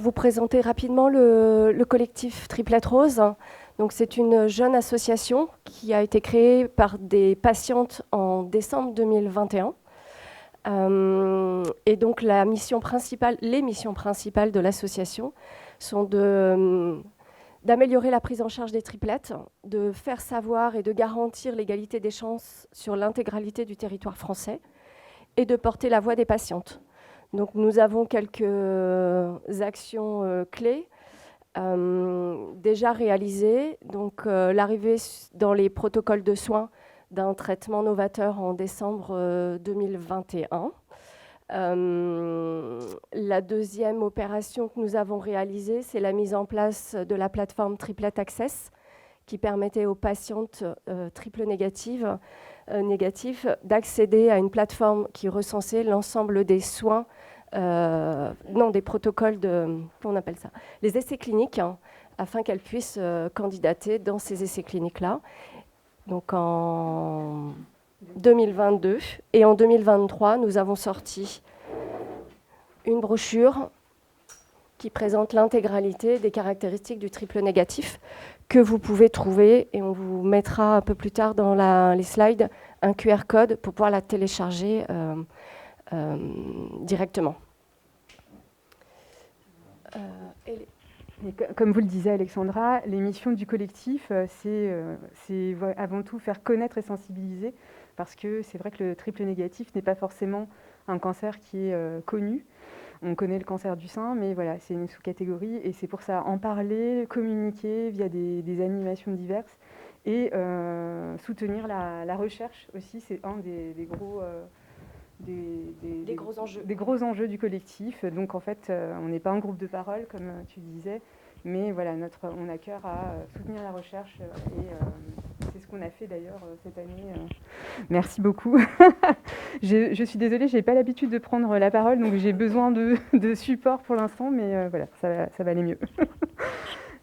vous présenter rapidement le collectif Triplette Rose. Donc, c'est une jeune association qui a été créée par des patientes en décembre 2021. Et donc, les missions principales de l'association sont d'améliorer la prise en charge des triplettes, de faire savoir et de garantir l'égalité des chances sur l'intégralité du territoire français et de porter la voix des patientes. Donc, nous avons quelques actions clés déjà réalisées. Donc, l'arrivée dans les protocoles de soins d'un traitement novateur en décembre 2021. La deuxième opération que nous avons réalisée, c'est la mise en place de la plateforme Triplette Access, qui permettait aux patientes triple négatives d'accéder à une plateforme qui recensait l'ensemble des soins, des protocoles on appelle ça, les essais cliniques, afin qu'elles puissent candidater dans ces essais cliniques-là. Donc en 2022 et en 2023, nous avons sorti une brochure qui présente l'intégralité des caractéristiques du triple négatif que vous pouvez trouver, et on vous mettra un peu plus tard dans les slides un QR code pour pouvoir la télécharger directement. Et comme vous le disiez, Alexandra, les missions du collectif, c'est avant tout faire connaître et sensibiliser, parce que c'est vrai que le triple négatif n'est pas forcément un cancer qui est connu. On connaît le cancer du sein, mais voilà, c'est une sous-catégorie, et c'est pour ça en parler, communiquer via des animations diverses, et soutenir la recherche aussi, c'est un des gros enjeux du collectif. Donc en fait, on n'est pas un groupe de parole, comme tu disais, mais voilà, on a cœur à soutenir la recherche, et c'est ce qu'on a fait d'ailleurs cette année. Merci beaucoup. Je suis désolée, je n'ai pas l'habitude de prendre la parole, donc j'ai besoin de support pour l'instant, mais voilà, ça va aller mieux.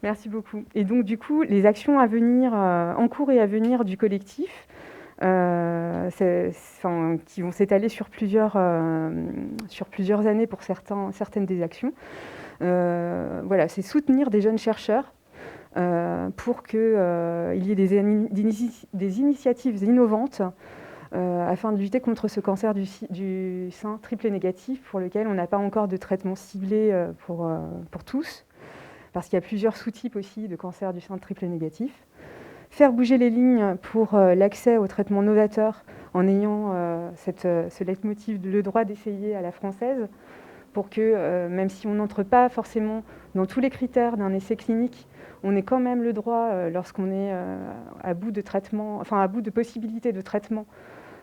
Merci beaucoup. Et donc du coup, les actions à venir, en cours et à venir du collectif, qui vont s'étaler sur plusieurs années pour certaines des actions. Voilà, c'est soutenir des jeunes chercheurs pour qu'il y ait des initiatives innovantes afin de lutter contre ce cancer du sein triple négatif, pour lequel on n'a pas encore de traitement ciblé pour tous, parce qu'il y a plusieurs sous-types aussi de cancer du sein triple négatif. Faire bouger les lignes pour l'accès aux traitements novateurs en ayant ce leitmotiv de le droit d'essayer à la française, pour que même si on n'entre pas forcément dans tous les critères d'un essai clinique, on ait quand même le droit, lorsqu'on est à bout de traitement, enfin à bout de possibilités de traitement,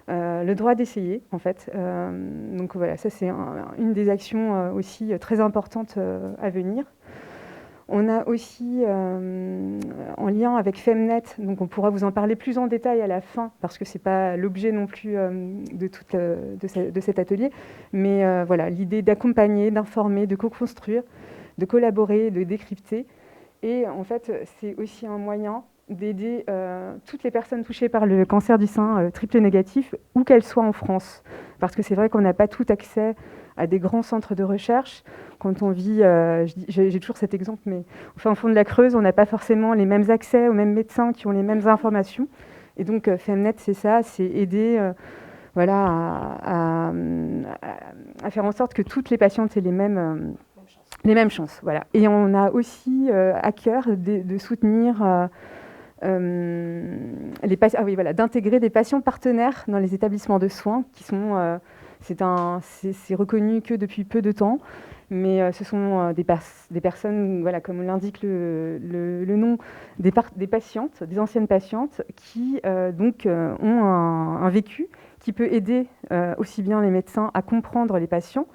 le droit d'essayer en fait. Donc voilà, ça c'est une des actions aussi très importantes à venir. On a aussi, en lien avec Femnet, donc on pourra vous en parler plus en détail à la fin, parce que ce n'est pas l'objet non plus de cet atelier, mais voilà, l'idée d'accompagner, d'informer, de co-construire, de collaborer, de décrypter. Et en fait, c'est aussi un moyen d'aider toutes les personnes touchées par le cancer du sein triple négatif, où qu'elles soient en France. Parce que c'est vrai qu'on n'a pas tout accès à des grands centres de recherche. Quand on vit, j'ai toujours cet exemple, mais au fond de la Creuse, on n'a pas forcément les mêmes accès aux mêmes médecins qui ont les mêmes informations. Et donc, Femnet, c'est ça, c'est aider à faire en sorte que toutes les patientes aient les mêmes chances. Voilà. Et on a aussi à cœur de soutenir d'intégrer des patients partenaires dans les établissements de soins, qui sont, c'est reconnu que depuis peu de temps, mais ce sont des personnes, voilà, comme l'indique le nom, des patientes, des anciennes patientes, qui ont un vécu qui peut aider aussi bien les médecins à comprendre les patients,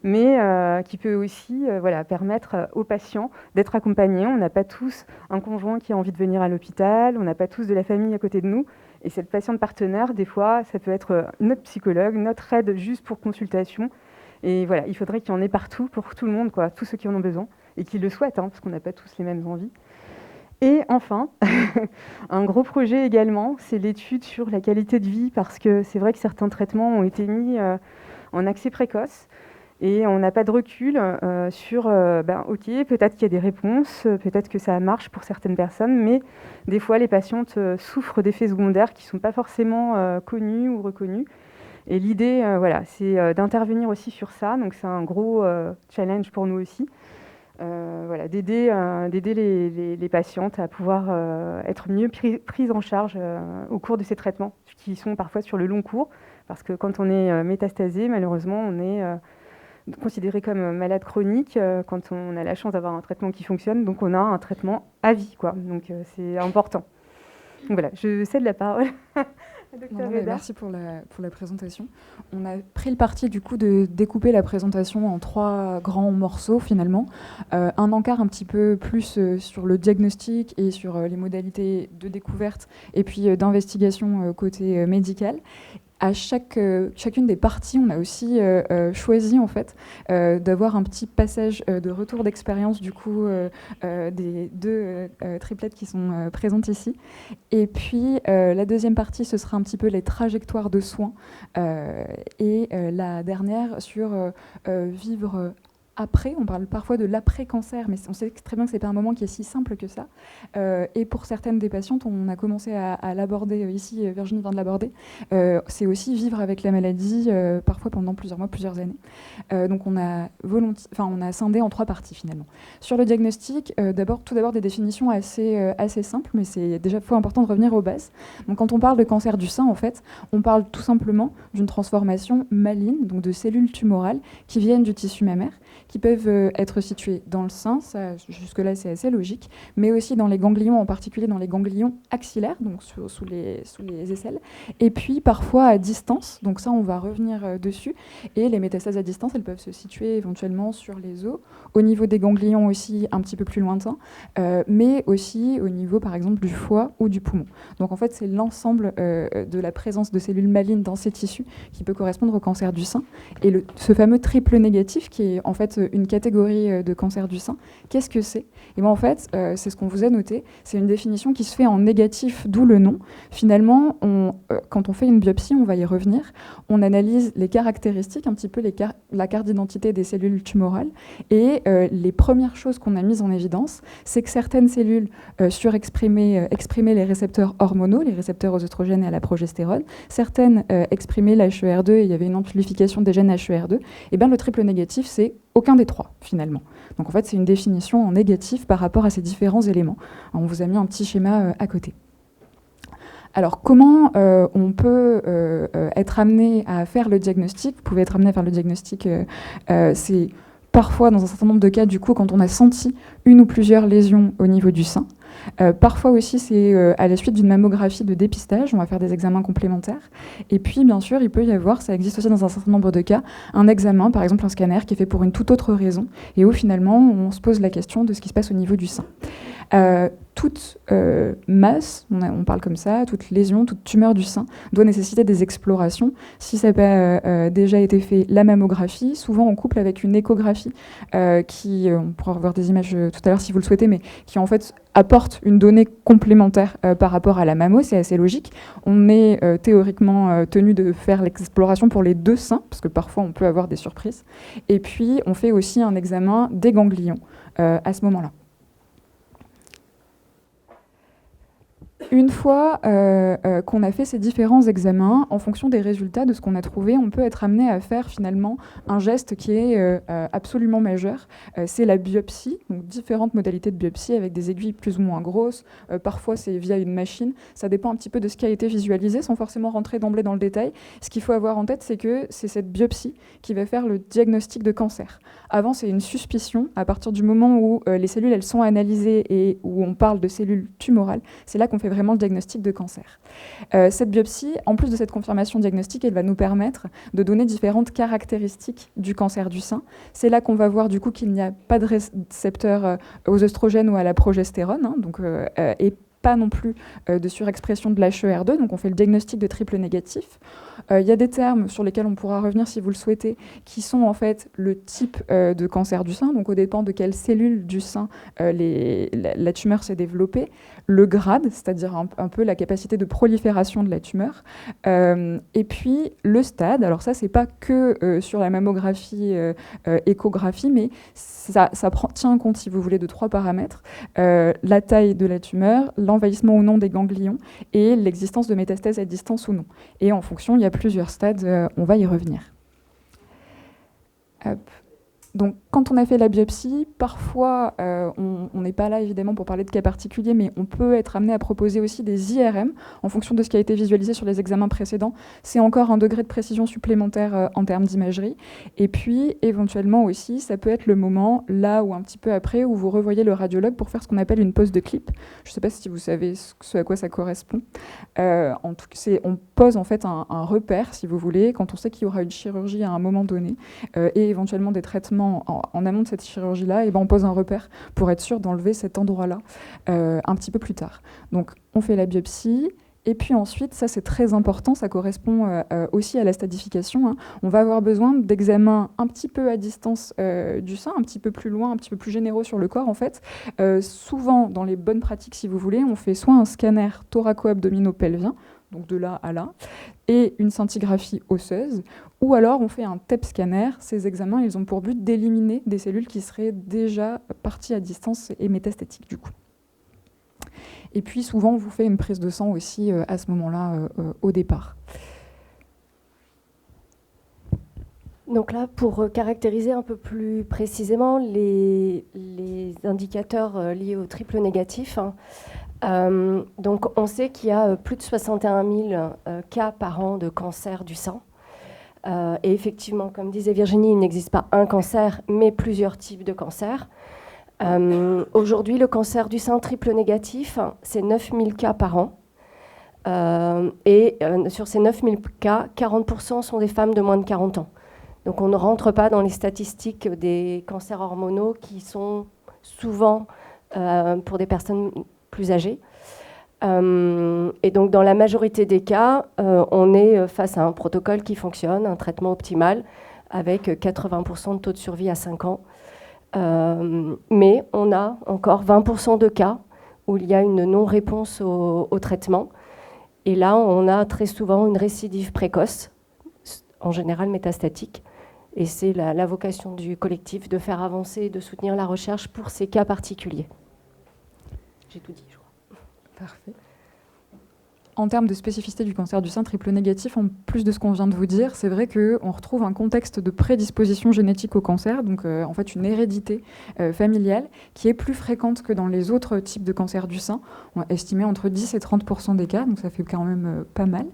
mais qui peut aussi permettre aux patients d'être accompagnés. On n'a pas tous un conjoint qui a envie de venir à l'hôpital, on n'a pas tous de la famille à côté de nous, et cette patiente partenaire, des fois, ça peut être notre psychologue, notre aide juste pour consultation. Et voilà, il faudrait qu'il y en ait partout, pour tout le monde, quoi, tous ceux qui en ont besoin, et qui le souhaitent, parce qu'on n'a pas tous les mêmes envies. Et enfin, un gros projet également, c'est l'étude sur la qualité de vie, parce que c'est vrai que certains traitements ont été mis en accès précoce, Et on n'a pas de recul sur, OK, peut-être qu'il y a des réponses, peut-être que ça marche pour certaines personnes, mais des fois, les patientes souffrent d'effets secondaires qui ne sont pas forcément connus ou reconnus. Et l'idée, voilà, c'est d'intervenir aussi sur ça. Donc, c'est un gros challenge pour nous aussi. Voilà, d'aider les patientes à pouvoir être mieux prises en charge au cours de ces traitements, qui sont parfois sur le long cours, parce que quand on est métastasé, malheureusement, on est considéré comme malade chronique quand on a la chance d'avoir un traitement qui fonctionne, donc on a un traitement à vie, quoi. Donc c'est important. Donc voilà, je cède la parole à Dr. Reda. Merci pour la présentation. On a pris le parti du coup de découper la présentation en 3 grands morceaux finalement. Un encart un petit peu plus sur le diagnostic et sur les modalités de découverte et puis d'investigation côté médical. À chacune des parties, on a aussi choisi en fait d'avoir un petit passage de retour d'expérience du coup des 2 triplettes qui sont présentes ici. Et puis la deuxième partie, ce sera un petit peu les trajectoires de soins et la dernière sur vivre après. On parle parfois de l'après-cancer, mais on sait très bien que ce n'est pas un moment qui est si simple que ça. Et pour certaines des patientes, on a commencé à l'aborder ici, Virginie vient de l'aborder, c'est aussi vivre avec la maladie, parfois pendant plusieurs mois, plusieurs années. Donc on a scindé en 3 parties finalement. Sur le diagnostic, tout d'abord des définitions assez simples, mais c'est déjà fois important de revenir aux bases. Donc quand on parle de cancer du sein, en fait, on parle tout simplement d'une transformation maligne, donc de cellules tumorales qui viennent du tissu mammaire, qui peuvent être situés dans le sein, ça, jusque-là c'est assez logique, mais aussi dans les ganglions, en particulier dans les ganglions axillaires, donc sous les aisselles, et puis parfois à distance, donc ça on va revenir dessus, et les métastases à distance, elles peuvent se situer éventuellement sur les os, au niveau des ganglions aussi un petit peu plus lointain, mais aussi au niveau par exemple du foie ou du poumon. Donc en fait c'est l'ensemble de la présence de cellules malignes dans ces tissus qui peut correspondre au cancer du sein, et ce fameux triple négatif qui est en fait une catégorie de cancer du sein. Qu'est-ce que c'est ? Et bien en fait, c'est ce qu'on vous a noté, c'est une définition qui se fait en négatif, d'où le nom. Finalement, quand on fait une biopsie, on va y revenir, on analyse les caractéristiques, un petit peu la carte d'identité des cellules tumorales, et les premières choses qu'on a mises en évidence, c'est que certaines cellules exprimaient les récepteurs hormonaux, les récepteurs aux œstrogènes et à la progestérone, certaines exprimaient l'HER2 et il y avait une amplification des gènes HER2, et bien le triple négatif, c'est aucun des 3, finalement. Donc en fait, c'est une définition en négatif par rapport à ces différents éléments. On vous a mis un petit schéma à côté. Alors, comment on peut être amené à faire le diagnostic ? Vous pouvez être amené à faire le diagnostic, c'est parfois, dans un certain nombre de cas, du coup, quand on a senti une ou plusieurs lésions au niveau du sein. Parfois aussi, c'est à la suite d'une mammographie de dépistage, on va faire des examens complémentaires. Et puis, bien sûr, il peut y avoir, ça existe aussi dans un certain nombre de cas, un examen, par exemple un scanner, qui est fait pour une toute autre raison, et où finalement, on se pose la question de ce qui se passe au niveau du sein. Toute masse, on parle comme ça, toute lésion, toute tumeur du sein doit nécessiter des explorations. Si ça n'a pas déjà été fait, la mammographie, souvent en couple avec une échographie, on pourra revoir des images tout à l'heure si vous le souhaitez, mais qui en fait apporte une donnée complémentaire par rapport à la mammo, c'est assez logique. On est théoriquement tenu de faire l'exploration pour les 2 seins, parce que parfois on peut avoir des surprises. Et puis on fait aussi un examen des ganglions à ce moment-là. Une fois qu'on a fait ces différents examens, en fonction des résultats de ce qu'on a trouvé, on peut être amené à faire finalement un geste qui est absolument majeur. C'est la biopsie, donc différentes modalités de biopsie avec des aiguilles plus ou moins grosses. Parfois, c'est via une machine. Ça dépend un petit peu de ce qui a été visualisé, sans forcément rentrer d'emblée dans le détail. Ce qu'il faut avoir en tête, c'est que c'est cette biopsie qui va faire le diagnostic de cancer. Avant, c'est une suspicion. À partir du moment où les cellules elles sont analysées et où on parle de cellules tumorales, c'est là qu'on fait vraiment le diagnostic de cancer. Cette biopsie, en plus de cette confirmation diagnostique, elle va nous permettre de donner différentes caractéristiques du cancer du sein. C'est là qu'on va voir du coup qu'il n'y a pas de récepteur aux œstrogènes ou à la progestérone, et pas non plus de surexpression de l'HER2, donc on fait le diagnostic de triple négatif. Il y a des termes sur lesquels on pourra revenir si vous le souhaitez, qui sont en fait le type de cancer du sein, donc au dépend de quelles cellules du sein la tumeur s'est développée, le grade, c'est-à-dire un peu la capacité de prolifération de la tumeur, et puis le stade. Alors ça, c'est pas que sur la mammographie, échographie, mais ça tient compte, si vous voulez, de 3 paramètres, la taille de la tumeur, l'envahissement ou non des ganglions et l'existence de métastases à distance ou non. Et en fonction, il y a plusieurs stades, on va y revenir. Hop. Donc, quand on a fait la biopsie, parfois, on n'est pas là évidemment pour parler de cas particuliers, mais on peut être amené à proposer aussi des IRM en fonction de ce qui a été visualisé sur les examens précédents. C'est encore un degré de précision supplémentaire en termes d'imagerie. Et puis, éventuellement aussi, ça peut être le moment, là ou un petit peu après, où vous revoyez le radiologue pour faire ce qu'on appelle une pose de clip. Je ne sais pas si vous savez ce à quoi ça correspond. En tout cas, on pose en fait un repère, si vous voulez, quand on sait qu'il y aura une chirurgie à un moment donné, et éventuellement des traitements en amont de cette chirurgie-là, et ben on pose un repère pour être sûr d'enlever cet endroit-là un petit peu plus tard. Donc on fait la biopsie, et puis ensuite, ça c'est très important, ça correspond aussi à la stadification, hein. On va avoir besoin d'examens un petit peu à distance du sein, un petit peu plus loin, un petit peu plus généraux sur le corps en fait. Souvent, dans les bonnes pratiques, si vous voulez, on fait soit un scanner thoraco-abdominopelvien, donc de là à là, et une scintigraphie osseuse, ou alors on fait un TEP scanner. Ces examens, ils ont pour but d'éliminer des cellules qui seraient déjà parties à distance et métastatiques du coup. Et puis souvent, on vous fait une prise de sang aussi à ce moment-là au départ. Donc là, pour caractériser un peu plus précisément les indicateurs liés au triple négatif, donc on sait qu'il y a plus de 61 000 cas par an de cancer du sein. Et effectivement, comme disait Virginie, il n'existe pas un cancer, mais plusieurs types de cancers. Aujourd'hui, le cancer du sein triple négatif, c'est 9 000 cas par an. Et sur ces 9 000 cas, 40% sont des femmes de moins de 40 ans. Donc on ne rentre pas dans les statistiques des cancers hormonaux qui sont souvent pour des personnes plus âgées. Et donc dans la majorité des cas, on est face à un protocole qui fonctionne, un traitement optimal, avec 80% de taux de survie à 5 ans. Mais on a encore 20% de cas où il y a une non-réponse au traitement. Et là, on a très souvent une récidive précoce, en général métastatique. Et c'est la vocation du collectif de faire avancer et de soutenir la recherche pour ces cas particuliers. J'ai tout dit, je crois. Parfait. En termes de spécificité du cancer du sein triple négatif, en plus de ce qu'on vient de vous dire, c'est vrai qu'on retrouve un contexte de prédisposition génétique au cancer, donc en fait une hérédité familiale qui est plus fréquente que dans les autres types de cancer du sein. On a estimé entre 10 et 30% des cas, donc ça fait quand même pas mal.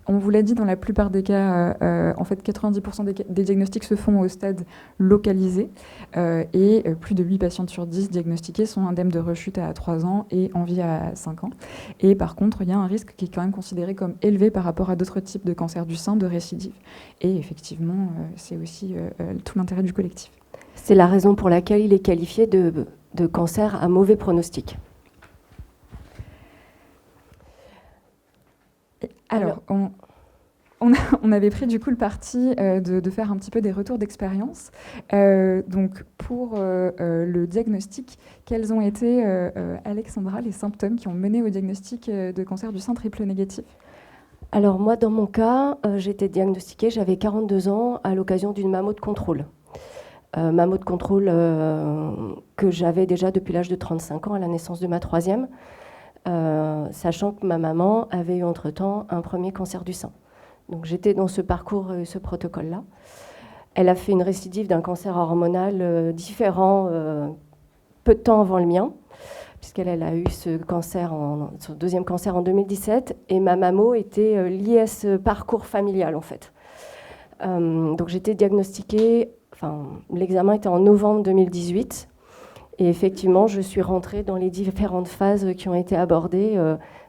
On vous l'a dit, dans la plupart des cas, en fait 90% des diagnostics se font au stade localisé, et plus de 8 patientes sur 10 diagnostiquées sont indemnes de rechute à 3 ans et en vie à 5 ans. Et par contre, il y a un risque qui est quand même considéré comme élevé par rapport à d'autres types de cancers du sein, de récidive. Et effectivement, c'est aussi tout l'intérêt du collectif. C'est la raison pour laquelle il est qualifié de cancer à mauvais pronostic. Alors on avait pris du coup le parti de faire un petit peu des retours d'expérience. Donc pour le diagnostic, quels ont été, Alexandra, les symptômes qui ont mené au diagnostic de cancer du sein triple négatif ? Alors moi, dans mon cas, j'ai été diagnostiquée, j'avais 42 ans, à l'occasion d'une mammo de contrôle. Mammo de contrôle que j'avais déjà depuis l'âge de 35 ans, à la naissance de ma troisième, sachant que ma maman avait eu entre-temps un premier cancer du sein. Donc j'étais dans ce parcours, ce protocole-là. Elle a fait une récidive d'un cancer hormonal différent peu de temps avant le mien, puisqu'elle a eu ce cancer, son deuxième cancer en 2017, et ma mammo était liée à ce parcours familial en fait. Donc j'étais diagnostiquée, l'examen était en novembre 2018, et effectivement je suis rentrée dans les différentes phases qui ont été abordées,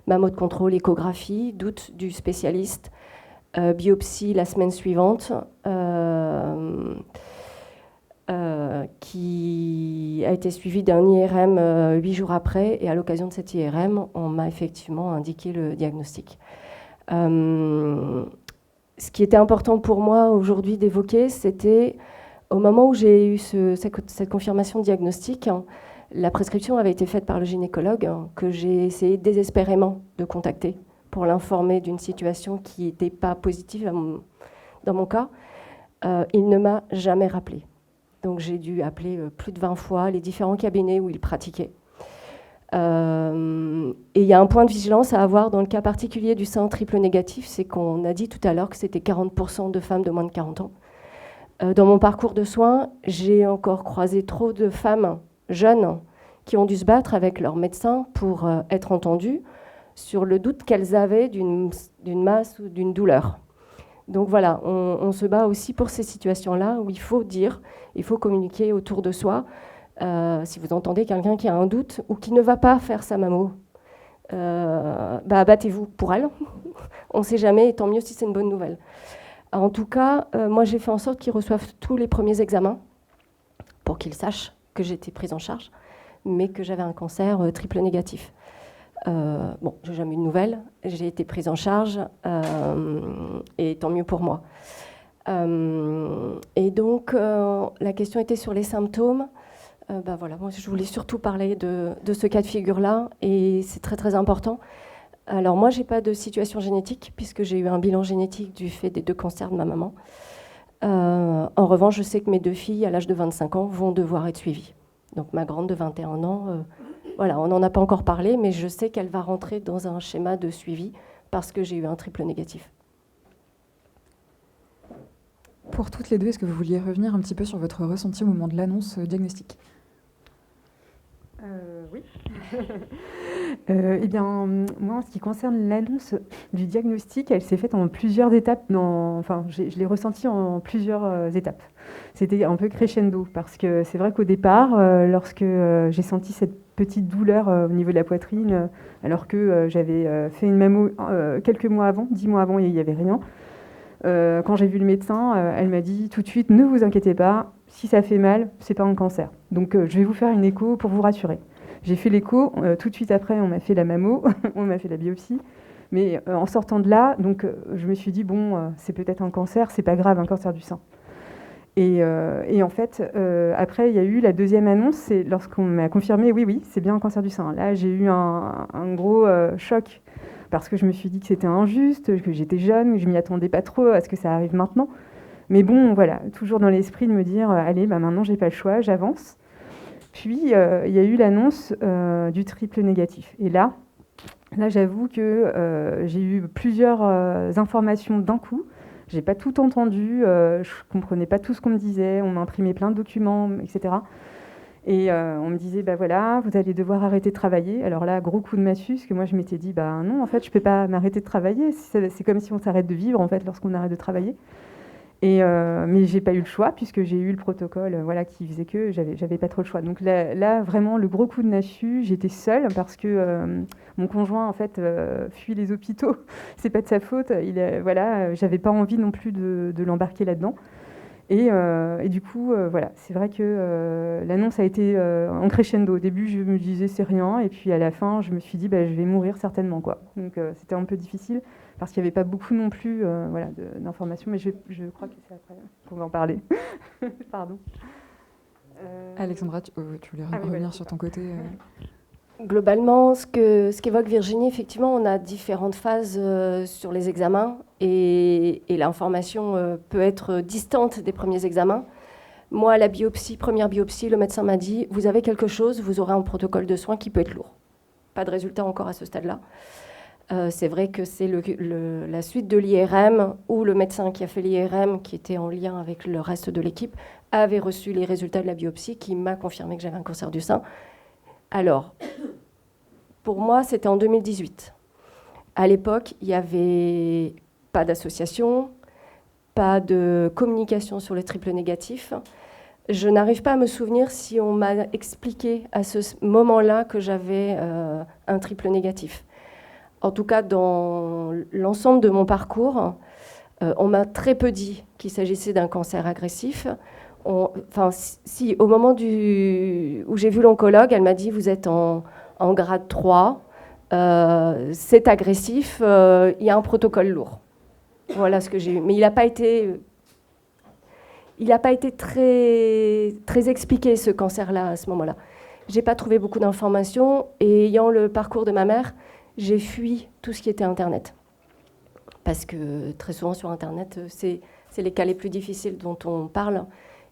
mammo de contrôle, échographie, doute du qui a été suivi d'un IRM 8 jours après. Et à l'occasion de cet IRM, on m'a effectivement indiqué le diagnostic. Ce qui était important pour moi aujourd'hui d'évoquer, c'était au moment où j'ai eu cette confirmation diagnostique, la prescription avait été faite par le gynécologue que j'ai essayé désespérément de contacter pour l'informer d'une situation qui n'était pas positive dans mon cas. Il ne m'a jamais rappelé. Donc j'ai dû appeler plus de 20 fois les différents cabinets où il pratiquait. Et il y a un point de vigilance à avoir dans le cas particulier du sein triple négatif, c'est qu'on a dit tout à l'heure que c'était 40% de femmes de moins de 40 ans. Dans mon parcours de soins, j'ai encore croisé trop de femmes jeunes qui ont dû se battre avec leur médecin pour être entendues sur le doute qu'elles avaient d'une masse ou d'une douleur. Donc voilà, on se bat aussi pour ces situations-là où il faut dire, il faut communiquer autour de soi. Si vous entendez quelqu'un qui a un doute ou qui ne va pas faire sa mammo, battez-vous pour elle. On ne sait jamais, et tant mieux si c'est une bonne nouvelle. En tout cas, moi j'ai fait en sorte qu'ils reçoivent tous les premiers examens pour qu'ils sachent que j'étais prise en charge, mais que j'avais un cancer triple négatif. Bon, j'ai jamais eu de nouvelles, j'ai été prise en charge, et tant mieux pour moi. Et donc, la question était sur les symptômes. Voilà, moi, je voulais surtout parler de ce cas de figure-là, et c'est très très important. Alors moi, j'ai pas de situation génétique, puisque j'ai eu un bilan génétique du fait des 2 cancers de ma maman. En revanche, je sais que mes 2 filles, à l'âge de 25 ans, vont devoir être suivies. Donc ma grande de 21 ans, voilà, on n'en a pas encore parlé, mais je sais qu'elle va rentrer dans un schéma de suivi, parce que j'ai eu un triple négatif. Pour toutes les deux, est-ce que vous vouliez revenir un petit peu sur votre ressenti au moment de l'annonce diagnostique ? Oui. Eh bien, moi, en ce qui concerne l'annonce du diagnostic, elle s'est faite en plusieurs étapes. Je l'ai ressenti en plusieurs étapes. C'était un peu crescendo, parce que c'est vrai qu'au départ, lorsque j'ai senti cette petite douleur au niveau de la poitrine, alors que j'avais fait une mammo quelques mois avant, 10 mois avant, et il n'y avait rien. Quand j'ai vu le médecin, elle m'a dit tout de suite, ne vous inquiétez pas, si ça fait mal, c'est pas un cancer. Donc je vais vous faire une écho pour vous rassurer. J'ai fait l'écho, tout de suite après on m'a fait la mammo, on m'a fait la biopsie. Mais en sortant de là, donc, je me suis dit, bon, c'est peut-être un cancer, c'est pas grave, un cancer du sein. Et en fait, après, il y a eu la deuxième annonce, c'est lorsqu'on m'a confirmé, oui, c'est bien un cancer du sein. Là, j'ai eu un gros choc, parce que je me suis dit que c'était injuste, que j'étais jeune, que je m'y attendais pas trop à ce que ça arrive maintenant. Mais bon, voilà, toujours dans l'esprit de me dire, allez, maintenant, j'ai pas le choix, j'avance. Puis, il y a eu l'annonce du triple négatif. Et là, j'avoue que j'ai eu plusieurs informations d'un coup. J'ai pas tout entendu, je comprenais pas tout ce qu'on me disait. On m'a imprimé plein de documents, etc. Et on me disait, voilà, vous allez devoir arrêter de travailler. Alors là, gros coup de massue, parce que moi, je m'étais dit, non, en fait, je peux pas m'arrêter de travailler. C'est comme si on s'arrête de vivre, en fait, lorsqu'on arrête de travailler. Mais j'ai pas eu le choix, puisque j'ai eu le protocole qui faisait que j'avais pas trop le choix. Donc là, vraiment, le gros coup de massue, j'étais seule, parce que mon conjoint, en fait, fuit les hôpitaux. C'est pas de sa faute. J'avais pas envie non plus de l'embarquer là-dedans. Et du coup, c'est vrai que l'annonce a été en crescendo. Au début, je me disais c'est rien, et puis à la fin, je me suis dit je vais mourir certainement, quoi. Donc c'était un peu difficile parce qu'il n'y avait pas beaucoup non plus d'informations, mais je crois que c'est après qu'on va en parler. Pardon. Alexandra, tu voulais revenir sur ton côté Globalement, ce qu'évoque Virginie, effectivement, on a différentes phases sur les examens et l'information peut être distante des premiers examens. Moi, à la première biopsie, le médecin m'a dit « Vous avez quelque chose, vous aurez un protocole de soins qui peut être lourd ». Pas de résultat encore à ce stade-là. C'est vrai que c'est la suite de l'IRM où le médecin qui a fait l'IRM, qui était en lien avec le reste de l'équipe, avait reçu les résultats de la biopsie qui m'a confirmé que j'avais un cancer du sein. Alors, pour moi, c'était en 2018. À l'époque, il n'y avait pas d'association, pas de communication sur le triple négatif. Je n'arrive pas à me souvenir si on m'a expliqué à ce moment-là que j'avais un triple négatif. En tout cas, dans l'ensemble de mon parcours, on m'a très peu dit qu'il s'agissait d'un cancer agressif. Enfin, si, au moment où j'ai vu l'oncologue, elle m'a dit, vous êtes en grade 3, c'est agressif, il y a un protocole lourd. Voilà ce que j'ai eu. Mais il n'a pas été très expliqué, ce cancer-là, à ce moment-là. Je n'ai pas trouvé beaucoup d'informations, et ayant le parcours de ma mère, j'ai fui tout ce qui était Internet. Parce que très souvent sur Internet, c'est les cas les plus difficiles dont on parle,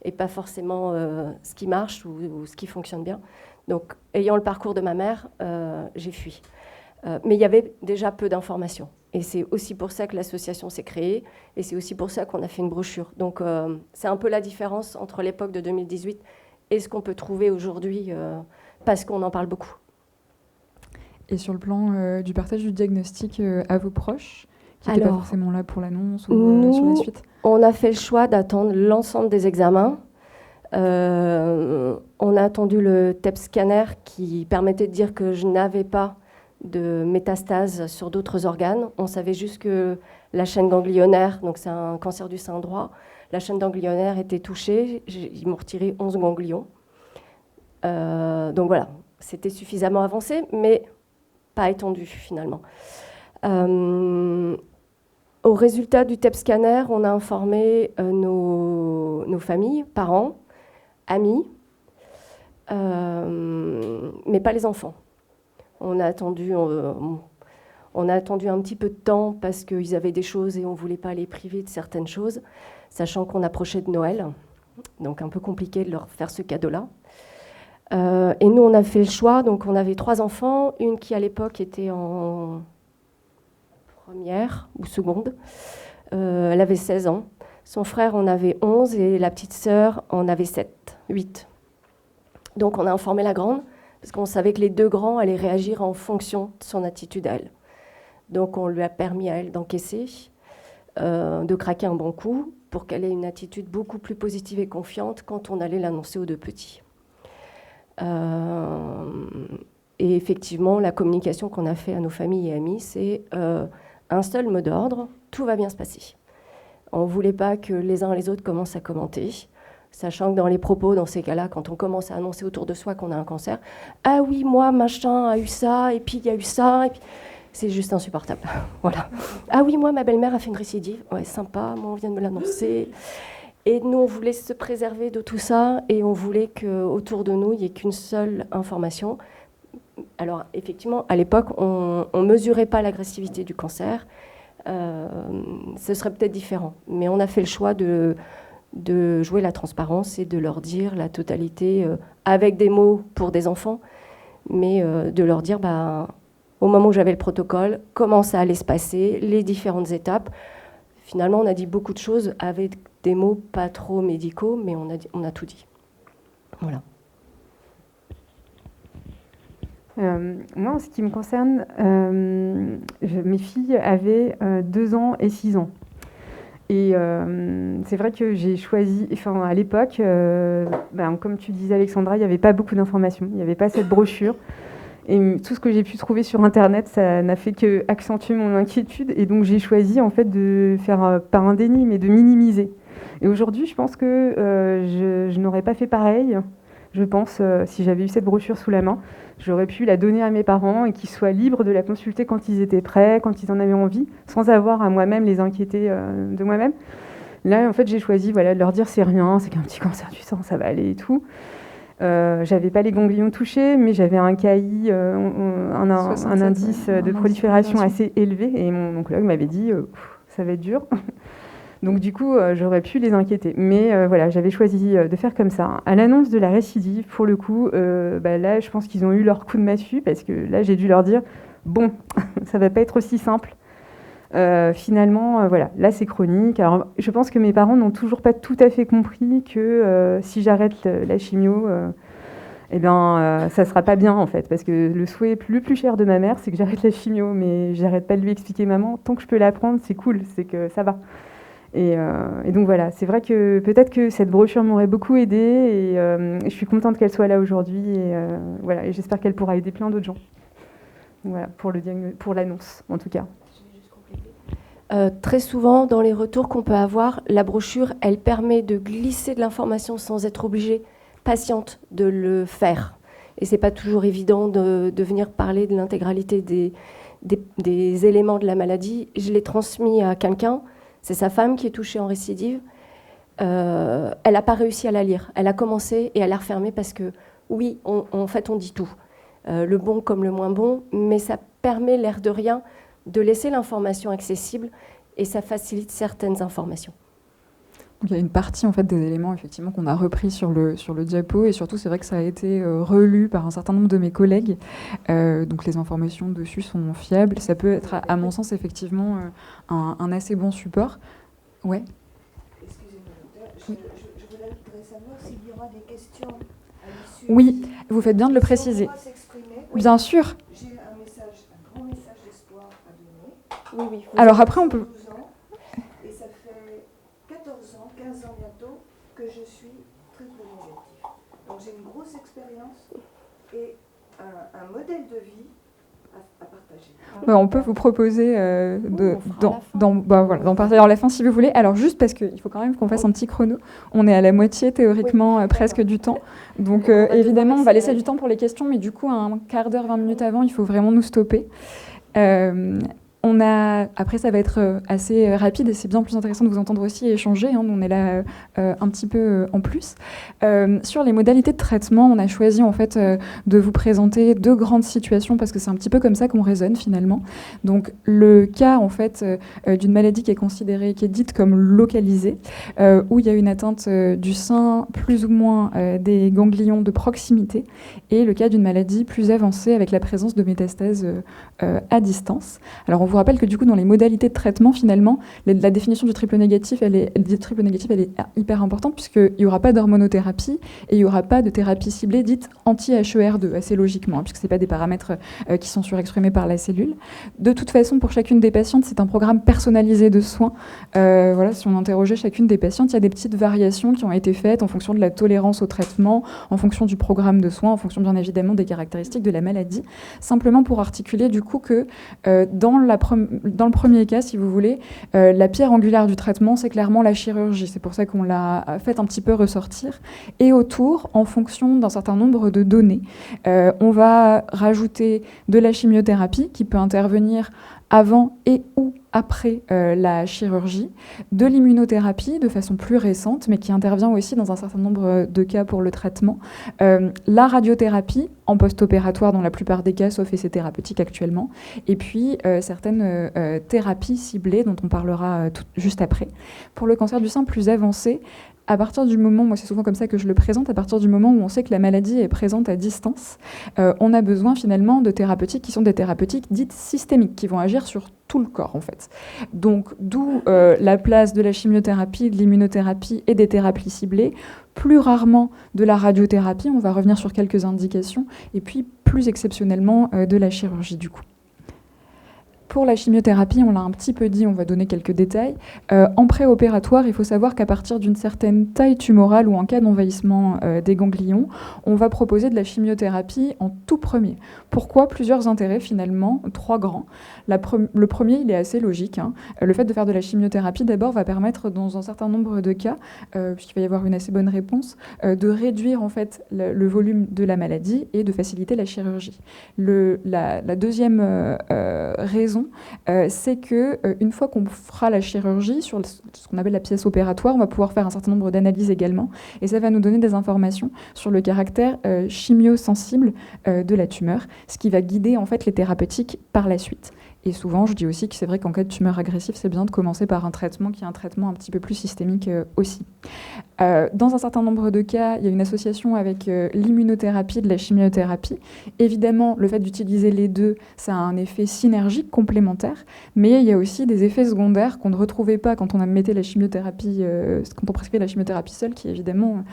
et pas forcément ce qui marche ou ce qui fonctionne bien. Donc, ayant le parcours de ma mère, j'ai fui. Mais il y avait déjà peu d'informations. Et c'est aussi pour ça que l'association s'est créée, et c'est aussi pour ça qu'on a fait une brochure. Donc, c'est un peu la différence entre l'époque de 2018 et ce qu'on peut trouver aujourd'hui, parce qu'on en parle beaucoup. Et sur le plan du partage du diagnostic à vos proches, qui n'étaient pas forcément là pour l'annonce ou sur la suite? On a fait le choix d'attendre l'ensemble des examens. On a attendu le TEP scanner qui permettait de dire que je n'avais pas de métastases sur d'autres organes. On savait juste que la chaîne ganglionnaire, donc c'est un cancer du sein droit, la chaîne ganglionnaire était touchée. Ils m'ont retiré 11 ganglions. Donc voilà, c'était suffisamment avancé, mais pas étendu finalement. Au résultat du TEP scanner, on a informé nos familles, parents, amis, mais pas les enfants. On a attendu un petit peu de temps parce qu'ils avaient des choses et on ne voulait pas les priver de certaines choses, sachant qu'on approchait de Noël, donc un peu compliqué de leur faire ce cadeau-là. Et nous, on a fait le choix, donc on avait 3 enfants, une qui à l'époque était en première ou seconde, elle avait 16 ans, son frère en avait 11 et la petite sœur en avait 8. Donc on a informé la grande, parce qu'on savait que les 2 grands allaient réagir en fonction de son attitude à elle. Donc on lui a permis à elle d'encaisser, de craquer un bon coup, pour qu'elle ait une attitude beaucoup plus positive et confiante quand on allait l'annoncer aux 2 petits. Et effectivement, la communication qu'on a fait à nos familles et amis, c'est un seul mot d'ordre, tout va bien se passer. On ne voulait pas que les uns et les autres commencent à commenter, sachant que dans les propos, dans ces cas-là, quand on commence à annoncer autour de soi qu'on a un cancer, « Ah oui, moi, machin a eu ça, et puis il y a eu ça, et puis... » C'est juste insupportable. Voilà. « Ah oui, moi, ma belle-mère a fait une récidive. Ouais, sympa, moi, on vient de me l'annoncer. » Et nous, on voulait se préserver de tout ça, et on voulait qu'autour de nous, il n'y ait qu'une seule information. Alors, effectivement, à l'époque, on ne mesurait pas l'agressivité du cancer. Ce serait peut-être différent. Mais on a fait le choix de jouer la transparence et de leur dire la totalité, avec des mots pour des enfants, mais de leur dire, au moment où j'avais le protocole, comment ça allait se passer, les différentes étapes. Finalement, on a dit beaucoup de choses avec des mots pas trop médicaux, mais on a tout dit. Voilà. Moi, en ce qui me concerne, mes filles avaient 2 ans et 6 ans. Et c'est vrai que j'ai choisi, à l'époque, comme tu disais Alexandra, il n'y avait pas beaucoup d'informations, il n'y avait pas cette brochure. Et tout ce que j'ai pu trouver sur Internet, ça n'a fait qu'accentuer mon inquiétude. Et donc j'ai choisi en fait de faire, pas un déni, mais de minimiser. Et aujourd'hui, je pense que je n'aurais pas fait pareil. Je pense, si j'avais eu cette brochure sous la main, j'aurais pu la donner à mes parents et qu'ils soient libres de la consulter quand ils étaient prêts, quand ils en avaient envie, sans avoir à moi-même les inquiéter de moi-même. Là, en fait, j'ai choisi de leur dire c'est rien, c'est qu'un petit cancer du sang, ça va aller et tout. J'avais pas les ganglions touchés, mais j'avais un KI, un indice de prolifération assez élevé, et mon oncologue m'avait dit ça va être dur. Donc du coup, j'aurais pu les inquiéter. Mais voilà, j'avais choisi de faire comme ça. À l'annonce de la récidive, pour le coup, là, je pense qu'ils ont eu leur coup de massue, parce que là, j'ai dû leur dire, bon, ça va pas être aussi simple. Finalement, voilà, là, c'est chronique. Alors, je pense que mes parents n'ont toujours pas tout à fait compris que si j'arrête la chimio, ça sera pas bien, en fait. Parce que le souhait le plus cher de ma mère, c'est que j'arrête la chimio. Mais j'arrête pas de lui expliquer, maman, tant que je peux l'apprendre, c'est cool, c'est que ça va. Et donc voilà, c'est vrai que peut-être que cette brochure m'aurait beaucoup aidée et je suis contente qu'elle soit là aujourd'hui et voilà, et j'espère qu'elle pourra aider plein d'autres gens. Voilà, pour l'annonce en tout cas. Très souvent, dans les retours qu'on peut avoir, la brochure, elle permet de glisser de l'information sans être obligée, patiente, de le faire. Et ce n'est pas toujours évident de venir parler de l'intégralité des éléments de la maladie. Je l'ai transmis à quelqu'un, c'est sa femme qui est touchée en récidive. Elle n'a pas réussi à la lire. Elle a commencé et elle a refermé parce que, oui, en fait, on dit tout. Le bon comme le moins bon, mais ça permet, l'air de rien, de laisser l'information accessible et ça facilite certaines informations. Donc, il y a une partie en fait, des éléments effectivement, qu'on a repris sur le diapo, et surtout c'est vrai que ça a été relu par un certain nombre de mes collègues. Donc les informations dessus sont fiables. Ça peut être, à mon sens, effectivement un assez bon support. Ouais. Excusez-moi, docteur, je voudrais savoir s'il y aura des questions à l'issue. Oui, vous faites bien de le préciser. Bien sûr. J'ai un grand message d'espoir à donner. Oui, oui. Alors après, on peut... 12 ans, et ça fait 14 ans, 15 ans bientôt, que je suis triple négatif. Donc j'ai une grosse expérience et un modèle de vie à partager. Ouais, on peut vous proposer d'en partager à la fin si vous voulez. Alors juste parce qu'il faut quand même qu'on fasse un petit chrono. On est à la moitié théoriquement presque du temps. Donc évidemment, on va laisser du temps pour les questions, mais du coup, un quart d'heure, 20 minutes avant, il faut vraiment nous stopper. Après, ça va être assez rapide et c'est bien plus intéressant de vous entendre aussi échanger. On est là un petit peu en plus. Sur les modalités de traitement, on a choisi en fait de vous présenter 2 grandes situations parce que c'est un petit peu comme ça qu'on raisonne finalement. Donc le cas en fait d'une maladie qui est dite comme localisée, où il y a une atteinte du sein plus ou moins des ganglions de proximité, et le cas d'une maladie plus avancée avec la présence de métastases à distance. Alors on vous rappelle que du coup dans les modalités de traitement finalement la définition du triple négatif elle est hyper importante puisqu'il n'y aura pas d'hormonothérapie et il n'y aura pas de thérapie ciblée dite anti-HER2 assez logiquement puisque ce n'est pas des paramètres qui sont surexprimés par la cellule. De toute façon pour chacune des patientes c'est un programme personnalisé de soins. Voilà, si on interrogeait chacune des patientes, il y a des petites variations qui ont été faites en fonction de la tolérance au traitement, en fonction du programme de soins, en fonction bien évidemment des caractéristiques de la maladie. Simplement pour articuler du coup que dans le premier cas, si vous voulez, la pierre angulaire du traitement, c'est clairement la chirurgie. C'est pour ça qu'on l'a fait un petit peu ressortir. Et autour, en fonction d'un certain nombre de données, on va rajouter de la chimiothérapie qui peut intervenir avant et ou après la chirurgie, de l'immunothérapie de façon plus récente, mais qui intervient aussi dans un certain nombre de cas pour le traitement, la radiothérapie en post-opératoire dans la plupart des cas, sauf essai thérapeutique actuellement, et puis certaines thérapies ciblées dont on parlera juste après. Pour le cancer du sein plus avancé, à partir du moment, moi c'est souvent comme ça que je le présente, à partir du moment où on sait que la maladie est présente à distance, on a besoin finalement de thérapeutiques qui sont des thérapeutiques dites systémiques, qui vont agir sur tout le corps en fait. Donc d'où la place de la chimiothérapie, de l'immunothérapie et des thérapies ciblées, plus rarement de la radiothérapie, on va revenir sur quelques indications, et puis plus exceptionnellement de la chirurgie du coup. Pour la chimiothérapie, on l'a un petit peu dit, on va donner quelques détails. En préopératoire, il faut savoir qu'à partir d'une certaine taille tumorale ou en cas d'envahissement des ganglions, on va proposer de la chimiothérapie en tout premier. Pourquoi ? Plusieurs intérêts finalement, 3 grands. Le premier, il est assez logique. Le fait de faire de la chimiothérapie, d'abord, va permettre dans un certain nombre de cas, puisqu'il va y avoir une assez bonne réponse, de réduire en fait le volume de la maladie et de faciliter la chirurgie. La deuxième raison, c'est qu'une fois qu'on fera la chirurgie sur ce qu'on appelle la pièce opératoire, on va pouvoir faire un certain nombre d'analyses également, et ça va nous donner des informations sur le caractère chimiosensible de la tumeur, ce qui va guider en fait les thérapeutiques par la suite. Et souvent, je dis aussi que c'est vrai qu'en cas de tumeur agressive, c'est bien de commencer par un traitement qui est un traitement un petit peu plus systémique aussi. Dans un certain nombre de cas, il y a une association avec l'immunothérapie et de la chimiothérapie. Évidemment, le fait d'utiliser les deux, ça a un effet synergique complémentaire, mais il y a aussi des effets secondaires qu'on ne retrouvait pas quand on mettait la chimiothérapie, quand on prescrivait la chimiothérapie seule, qui évidemment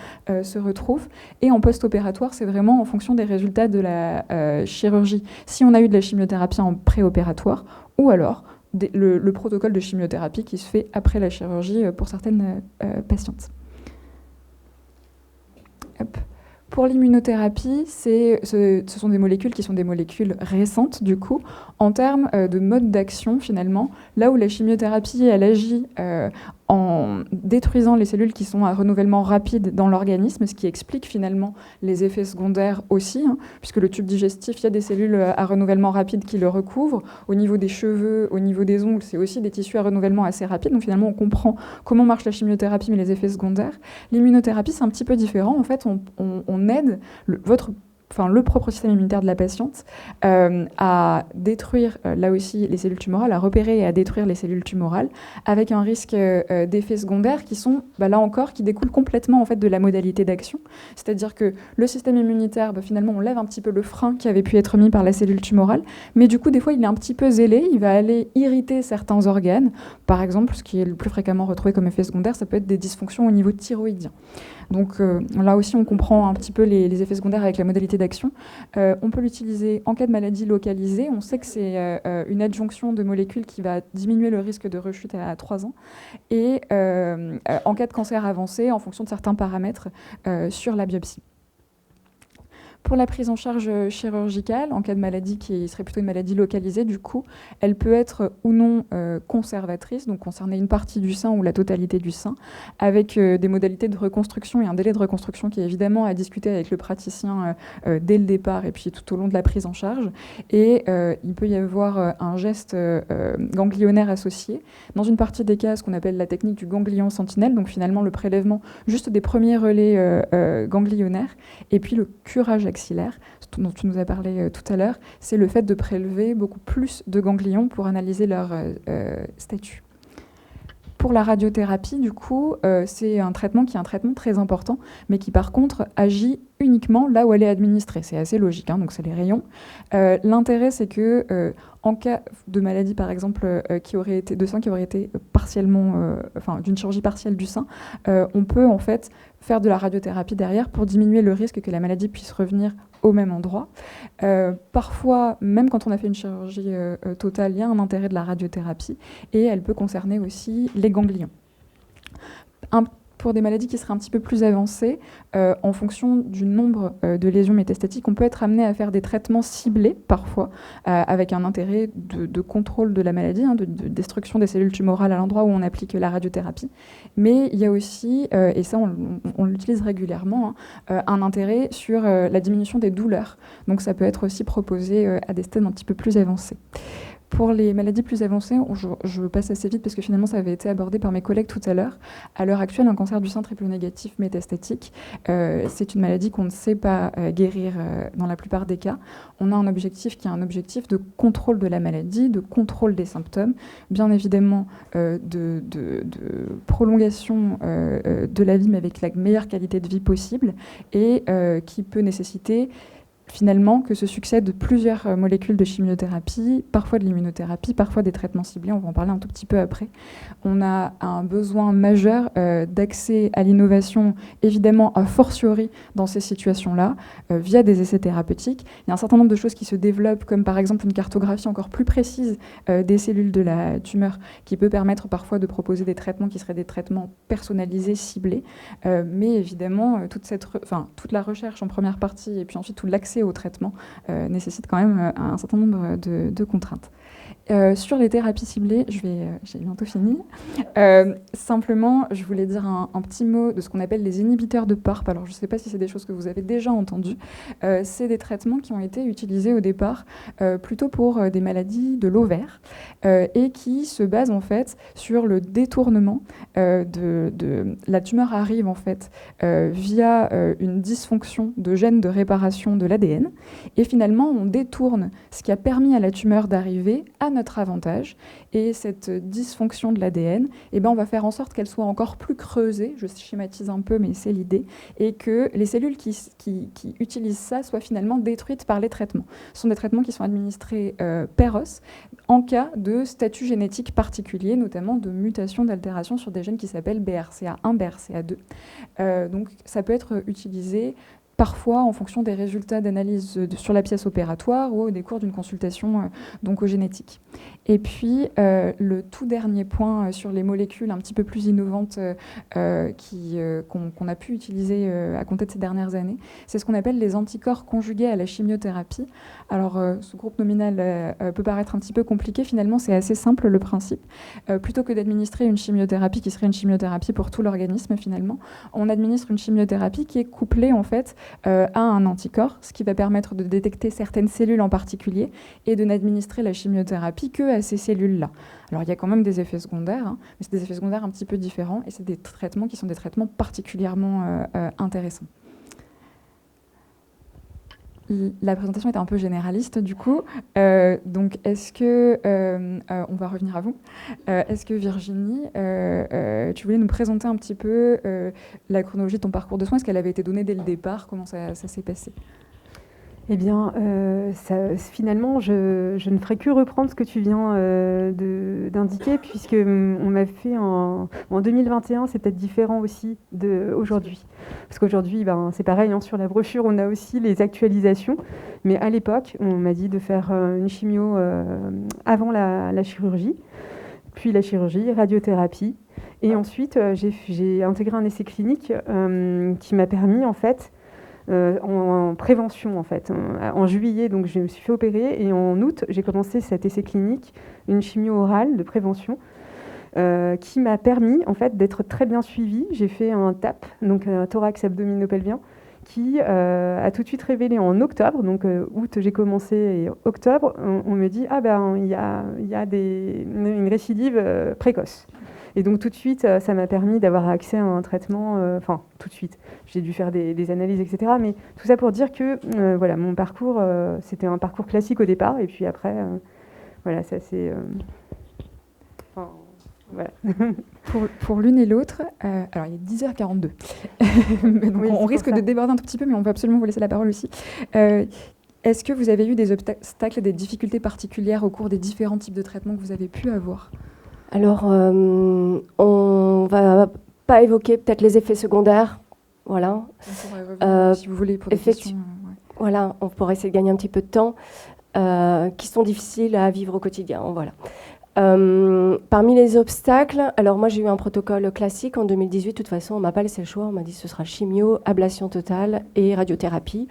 se retrouvent. Et en post-opératoire, c'est vraiment en fonction des résultats de la chirurgie. Si on a eu de la chimiothérapie en préopératoire, ou alors le protocole de chimiothérapie qui se fait après la chirurgie pour certaines patientes. Hop. Pour l'immunothérapie, ce sont des molécules qui sont des molécules récentes, du coup, en termes de mode d'action, finalement. Là où la chimiothérapie, elle agit en détruisant les cellules qui sont à renouvellement rapide dans l'organisme, ce qui explique finalement les effets secondaires aussi, puisque le tube digestif, il y a des cellules à renouvellement rapide qui le recouvrent. Au niveau des cheveux, au niveau des ongles, c'est aussi des tissus à renouvellement assez rapide. Donc finalement, on comprend comment marche la chimiothérapie, mais les effets secondaires. L'immunothérapie, c'est un petit peu différent. En fait, on aide le propre système immunitaire de la patiente à détruire, là aussi, les cellules tumorales, à repérer et à détruire les cellules tumorales, avec un risque d'effets secondaires qui sont, là encore, qui découlent complètement en fait, de la modalité d'action. C'est-à-dire que le système immunitaire, finalement, on lève un petit peu le frein qui avait pu être mis par la cellule tumorale, mais du coup, des fois, il est un petit peu zélé, il va aller irriter certains organes. Par exemple, ce qui est le plus fréquemment retrouvé comme effet secondaire, ça peut être des dysfonctions au niveau thyroïdien. Donc là aussi, on comprend un petit peu les effets secondaires avec la modalité d'action. On peut l'utiliser en cas de maladie localisée. On sait que c'est une adjonction de molécules qui va diminuer le risque de rechute à 3 ans. Et en cas de cancer avancé, en fonction de certains paramètres sur la biopsie. Pour la prise en charge chirurgicale, en cas de maladie qui serait plutôt une maladie localisée, du coup, elle peut être ou non conservatrice, donc concerner une partie du sein ou la totalité du sein, avec des modalités de reconstruction et un délai de reconstruction qui est évidemment à discuter avec le praticien dès le départ et puis tout au long de la prise en charge. Et il peut y avoir un geste ganglionnaire associé. Dans une partie des cas, ce qu'on appelle la technique du ganglion sentinelle, donc finalement le prélèvement juste des premiers relais ganglionnaires, et puis le curage axillaire, dont tu nous as parlé tout à l'heure, c'est le fait de prélever beaucoup plus de ganglions pour analyser leur statut. Pour la radiothérapie, du coup, c'est un traitement qui est un traitement très important, mais qui par contre agit uniquement là où elle est administrée. C'est assez logique, donc c'est les rayons. L'intérêt, c'est que en cas de maladie, par exemple, de sein qui aurait été partiellement, d'une chirurgie partielle du sein, on peut en fait faire de la radiothérapie derrière pour diminuer le risque que la maladie puisse revenir au même endroit. Parfois, même quand on a fait une chirurgie totale, il y a un intérêt de la radiothérapie et elle peut concerner aussi les ganglions. Pour des maladies qui seraient un petit peu plus avancées, en fonction du nombre de lésions métastatiques, on peut être amené à faire des traitements ciblés, parfois, avec un intérêt de contrôle de la maladie, de destruction des cellules tumorales à l'endroit où on applique la radiothérapie. Mais il y a aussi, et ça on l'utilise régulièrement, un intérêt sur la diminution des douleurs. Donc ça peut être aussi proposé à des stades un petit peu plus avancés. Pour les maladies plus avancées, je passe assez vite parce que finalement ça avait été abordé par mes collègues tout à l'heure. À l'heure actuelle, un cancer du sein triple négatif métastatique, c'est une maladie qu'on ne sait pas guérir dans la plupart des cas. On a un objectif qui est un objectif de contrôle de la maladie, de contrôle des symptômes, bien évidemment de prolongation de la vie, mais avec la meilleure qualité de vie possible, et qui peut nécessiter finalement que se succèdent plusieurs molécules de chimiothérapie, parfois de l'immunothérapie, parfois des traitements ciblés, on va en parler un tout petit peu après. On a un besoin majeur d'accès à l'innovation, évidemment a fortiori dans ces situations-là, via des essais thérapeutiques. Il y a un certain nombre de choses qui se développent, comme par exemple une cartographie encore plus précise des cellules de la tumeur, qui peut permettre parfois de proposer des traitements qui seraient des traitements personnalisés, ciblés. Mais évidemment, toute la recherche en première partie et puis ensuite tout l'accès au traitement nécessite quand même un certain nombre de contraintes. Sur les thérapies ciblées, j'ai bientôt fini. Simplement, je voulais dire un petit mot de ce qu'on appelle les inhibiteurs de PARP. Alors, je ne sais pas si c'est des choses que vous avez déjà entendues. C'est des traitements qui ont été utilisés au départ plutôt pour des maladies de l'ovaire et qui se basent en fait sur le détournement la tumeur arrive en fait via une dysfonction de gènes de réparation de l'ADN et finalement on détourne ce qui a permis à la tumeur d'arriver à notre avantage, et cette dysfonction de l'ADN, on va faire en sorte qu'elle soit encore plus creusée, je schématise un peu mais c'est l'idée, et que les cellules qui utilisent ça soient finalement détruites par les traitements. Ce sont des traitements qui sont administrés per os en cas de statut génétique particulier, notamment de mutation, d'altération sur des gènes qui s'appellent BRCA1, BRCA2. Donc ça peut être utilisé parfois en fonction des résultats d'analyse sur la pièce opératoire ou au décours d'une consultation d'oncogénétique. Et puis, le tout dernier point sur les molécules un petit peu plus innovantes qu'on a pu utiliser à compter de ces dernières années, c'est ce qu'on appelle les anticorps conjugués à la chimiothérapie. Alors, ce groupe nominal peut paraître un petit peu compliqué. Finalement, c'est assez simple, le principe. Plutôt que d'administrer une chimiothérapie qui serait une chimiothérapie pour tout l'organisme, finalement, on administre une chimiothérapie qui est couplée, en fait, à un anticorps, ce qui va permettre de détecter certaines cellules en particulier et de n'administrer la chimiothérapie que à ces cellules-là. Alors, il y a quand même des effets secondaires, hein, mais c'est des effets secondaires un petit peu différents et c'est des traitements qui sont des traitements particulièrement intéressants. La présentation était un peu généraliste, du coup. Donc, est-ce que... on va revenir à vous. Est-ce que Virginie, tu voulais nous présenter un petit peu la chronologie de ton parcours de soins? Est-ce qu'elle avait été donnée dès le départ? Comment ça s'est passé? Eh bien, finalement, je ne ferai que reprendre ce que tu viens d'indiquer, puisque on m'a fait en 2021, c'est peut-être différent aussi d'aujourd'hui. Parce qu'aujourd'hui, c'est pareil, hein, sur la brochure, on a aussi les actualisations. Mais à l'époque, on m'a dit de faire une chimio avant la chirurgie, puis la chirurgie, radiothérapie. Et ensuite, j'ai intégré un essai clinique qui m'a permis, en fait, en prévention en fait. En juillet, donc je me suis fait opérer et en août, j'ai commencé cet essai clinique, une chimio orale de prévention, qui m'a permis en fait d'être très bien suivie. J'ai fait un TAP, donc un thorax abdominopelvien, qui a tout de suite révélé en octobre, donc août j'ai commencé et octobre, on me dit il y a une récidive précoce. Et donc tout de suite, ça m'a permis d'avoir accès à un traitement, tout de suite, j'ai dû faire des analyses, etc. Mais tout ça pour dire que voilà, mon parcours, c'était un parcours classique au départ, et puis après, voilà, ça c'est... voilà. Pour l'une et l'autre, alors il est 10h42, donc oui, on risque de déborder un tout petit peu, mais on va absolument vous laisser la parole aussi. Est-ce que vous avez eu des obstacles, des difficultés particulières au cours des différents types de traitements que vous avez pu avoir? Alors, on va pas évoquer peut-être les effets secondaires, voilà. On pourrait revenir, si vous voulez, pour des questions. Ouais. Voilà, on pourrait essayer de gagner un petit peu de temps, qui sont difficiles à vivre au quotidien, voilà. Parmi les obstacles, alors moi j'ai eu un protocole classique en 2018, de toute façon on m'a pas laissé le choix, on m'a dit ce sera chimio, ablation totale et radiothérapie.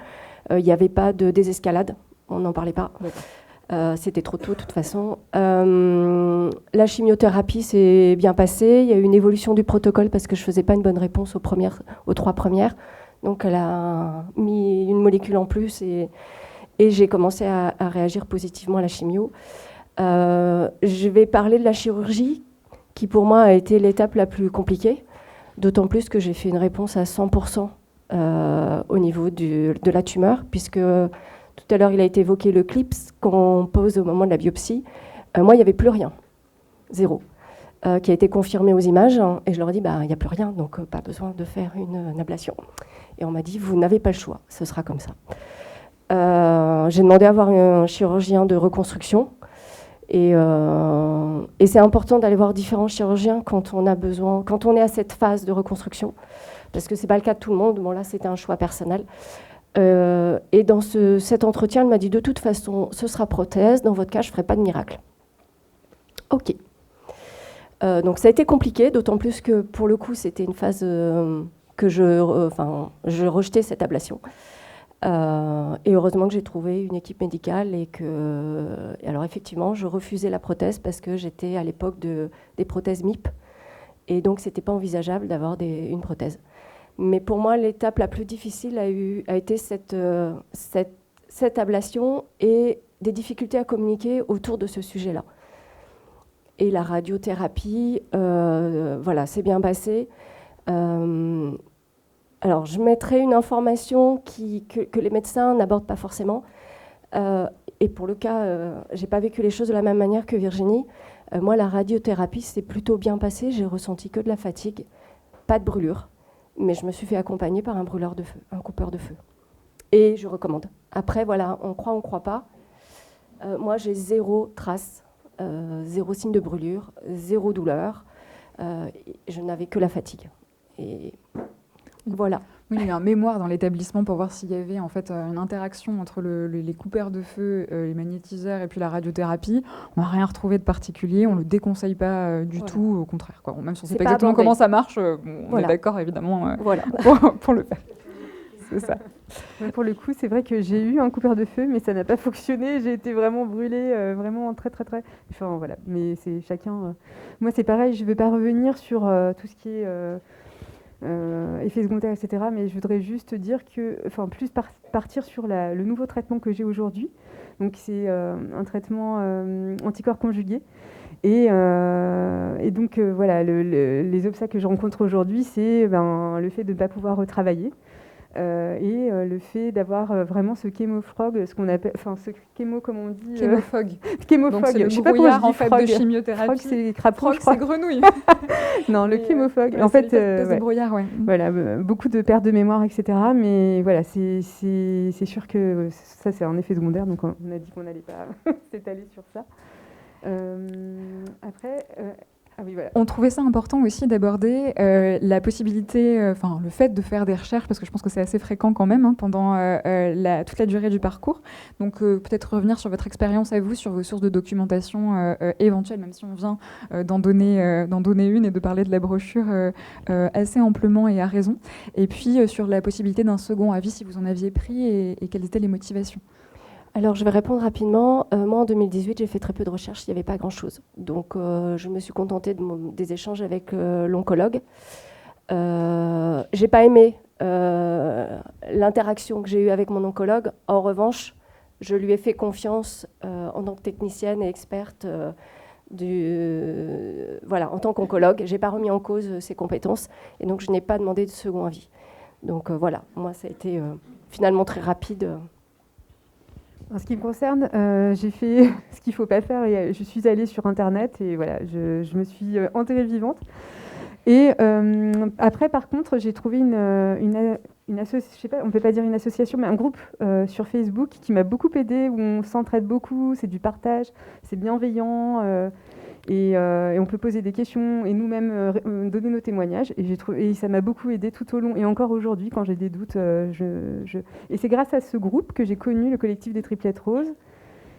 Il n'y avait pas de désescalade, on n'en parlait pas. C'était trop tôt de toute façon. La chimiothérapie s'est bien passée. Il y a eu une évolution du protocole parce que je ne faisais pas une bonne réponse aux 3 premières. Donc elle a mis une molécule en plus et j'ai commencé à réagir positivement à la chimio. Je vais parler de la chirurgie qui pour moi a été l'étape la plus compliquée, d'autant plus que j'ai fait une réponse à 100% au niveau de la tumeur, puisque tout à l'heure, il a été évoqué le CLIPS qu'on pose au moment de la biopsie. Moi, il n'y avait plus rien, 0, qui a été confirmé aux images. Hein, et je leur ai dit, il n'y a plus rien, donc pas besoin de faire une ablation. Et on m'a dit, vous n'avez pas le choix, ce sera comme ça. J'ai demandé à voir un chirurgien de reconstruction. Et c'est important d'aller voir différents chirurgiens quand on a besoin, quand on est à cette phase de reconstruction, parce que ce n'est pas le cas de tout le monde. Bon, là, c'était un choix personnel. Et dans cet entretien, elle m'a dit de toute façon, ce sera prothèse. Dans votre cas, je ne ferai pas de miracle. Ok. Donc ça a été compliqué, d'autant plus que pour le coup, c'était une phase que je rejetais cette ablation. Et heureusement que j'ai trouvé une équipe médicale et alors effectivement, je refusais la prothèse parce que j'étais à l'époque des prothèses MIP. Et donc, ce n'était pas envisageable d'avoir une prothèse. Mais pour moi, l'étape la plus difficile a été cette ablation et des difficultés à communiquer autour de ce sujet-là. Et la radiothérapie, voilà, c'est bien passé. Alors, je mettrai une information que les médecins n'abordent pas forcément. Et pour le cas, je n'ai pas vécu les choses de la même manière que Virginie. Moi, la radiothérapie, c'est plutôt bien passé. J'ai ressenti que de la fatigue, pas de brûlure. Mais je me suis fait accompagner par un brûleur de feu, un coupeur de feu. Et je recommande. Après, voilà, on croit pas. Moi, j'ai 0 trace, 0 signe de brûlure, 0 douleur. Je n'avais que la fatigue. Et Voilà. Oui, il y a eu un mémoire dans l'établissement pour voir s'il y avait en fait une interaction entre les coupeurs de feu, les magnétiseurs et puis la radiothérapie. On n'a rien retrouvé de particulier, on ne le déconseille pas du Voilà. tout, au contraire. Quoi. Même si on ne sait C'est pas pas exactement abordé. comment ça marche, bon, on Voilà. est d'accord évidemment Voilà. pour le faire. C'est ça. Ouais, pour le coup, c'est vrai que j'ai eu un coupeur de feu, mais ça n'a pas fonctionné. J'ai été vraiment brûlée, vraiment très, très, très. Enfin, voilà. Mais c'est chacun. Moi, c'est pareil. Je ne veux pas revenir sur tout ce qui est effets secondaires, etc. Mais je voudrais juste dire que, enfin, plus partir sur le nouveau traitement que j'ai aujourd'hui. Donc, c'est un traitement anticorps conjugué. Et donc, voilà, les obstacles que je rencontre aujourd'hui, c'est le fait de ne pas pouvoir retravailler. Et le fait d'avoir vraiment ce chémofrog, ce qu'on appelle, enfin ce chémo, comme on dit, Chémofog. chémofrog. Donc c'est le je sais pas comment je brouillard dis en fait frog. de chimiothérapie. Frog, c'est crapaud, Frog, je crois. c'est grenouille. Non, le Et, chémofog. ouais, En c'est fait, l'espèce de ouais. brouillard, ouais. Voilà, beaucoup de pertes de mémoire, etc. Mais voilà, c'est sûr que ça, c'est un effet secondaire. Donc on a dit qu'on n'allait pas s'étaler sur ça. Après. Ah oui, voilà. On trouvait ça important aussi d'aborder la possibilité, enfin le fait de faire des recherches, parce que je pense que c'est assez fréquent quand même pendant toute la durée du parcours. Donc peut-être revenir sur votre expérience à vous, sur vos sources de documentation éventuelles, même si on vient d'en donner une et de parler de la brochure assez amplement et à raison. Et puis sur la possibilité d'un second avis, si vous en aviez pris, et quelles étaient les motivations. Alors, je vais répondre rapidement. Moi, en 2018, j'ai fait très peu de recherches. Il n'y avait pas grand-chose. Donc, je me suis contentée des échanges avec l'oncologue. Je n'ai pas aimé l'interaction que j'ai eue avec mon oncologue. En revanche, je lui ai fait confiance en tant que technicienne et experte voilà, en tant qu'oncologue. Je n'ai pas remis en cause ses compétences. Et donc, je n'ai pas demandé de second avis. Donc, voilà. Moi, ça a été finalement très rapide. En ce qui me concerne, j'ai fait ce qu'il ne faut pas faire et je suis allée sur Internet et voilà, je me suis enterrée vivante. Et après, par contre, j'ai trouvé une association, je sais pas, on ne peut pas dire une association, mais un groupe sur Facebook qui m'a beaucoup aidée, où on s'entraide beaucoup, c'est du partage, c'est bienveillant. Et on peut poser des questions et nous-mêmes donner nos témoignages. Et ça m'a beaucoup aidé tout au long. Et encore aujourd'hui, quand j'ai des doutes, Et c'est grâce à ce groupe que j'ai connu le collectif des Triplettes Roses.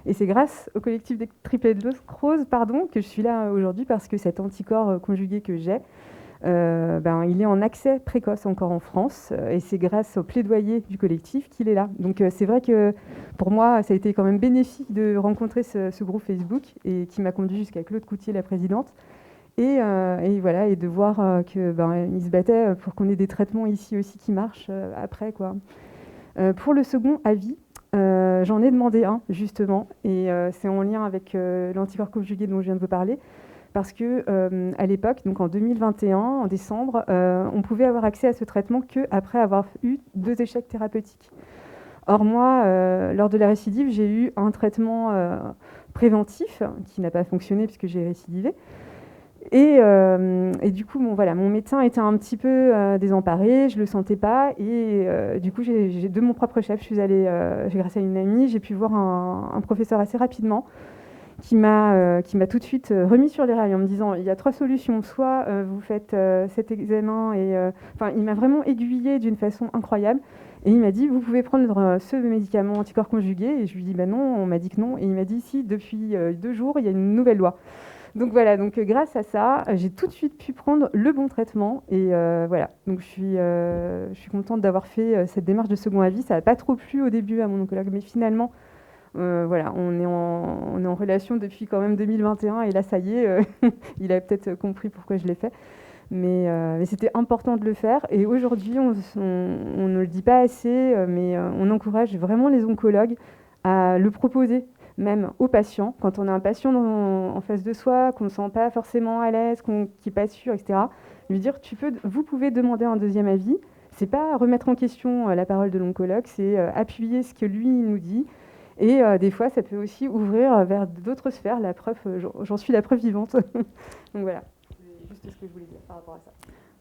Et c'est grâce au collectif des Triplettes Roses que je suis là aujourd'hui, parce que cet anticorps conjugué que j'ai, il est en accès précoce encore en France. Et c'est grâce au plaidoyer du collectif qu'il est là. Donc c'est vrai que pour moi, ça a été quand même bénéfique de rencontrer ce groupe Facebook et qui m'a conduit jusqu'à Claude Coutier, la présidente. Et voilà, et de voir qu'ils se battaient pour qu'on ait des traitements ici aussi qui marchent après, quoi. Pour le second avis, j'en ai demandé un, justement, et c'est en lien avec l'anticorps conjugué dont je viens de vous parler. Parce que à l'époque, donc en 2021, en décembre, on pouvait avoir accès à ce traitement qu'après avoir eu 2 échecs thérapeutiques. Or moi, lors de la récidive, j'ai eu un traitement préventif qui n'a pas fonctionné puisque j'ai récidivé. Et du coup, mon médecin était un petit peu désemparé, je le sentais pas. Et du coup, j'ai de mon propre chef, je suis allée, grâce à une amie, j'ai pu voir un professeur assez rapidement, qui m'a tout de suite remis sur les rails en me disant il y a 3 solutions, soit vous faites cet examen, et il m'a vraiment aiguillée d'une façon incroyable, et il m'a dit vous pouvez prendre ce médicament anticorps conjugué, et je lui ai dit non, on m'a dit que non, et il m'a dit si, depuis 2 jours il y a une nouvelle loi. Donc voilà, grâce à ça, j'ai tout de suite pu prendre le bon traitement, et voilà, donc je suis contente d'avoir fait cette démarche de second avis. Ça n'a pas trop plu au début à mon oncologue, mais finalement voilà, on est en relation depuis quand même 2021, et là ça y est, il a peut-être compris pourquoi je l'ai fait, mais c'était important de le faire. Et aujourd'hui, on ne le dit pas assez, mais on encourage vraiment les oncologues à le proposer même aux patients. Quand on a un patient en face de soi, qu'on ne sent pas forcément à l'aise, qui n'est pas sûr, etc., lui dire vous pouvez demander un deuxième avis. C'est pas remettre en question la parole de l'oncologue, c'est appuyer ce que lui nous dit. Et des fois, ça peut aussi ouvrir vers d'autres sphères. La preuve, j'en suis la preuve vivante. Donc voilà, c'est juste ce que je voulais dire par rapport à ça.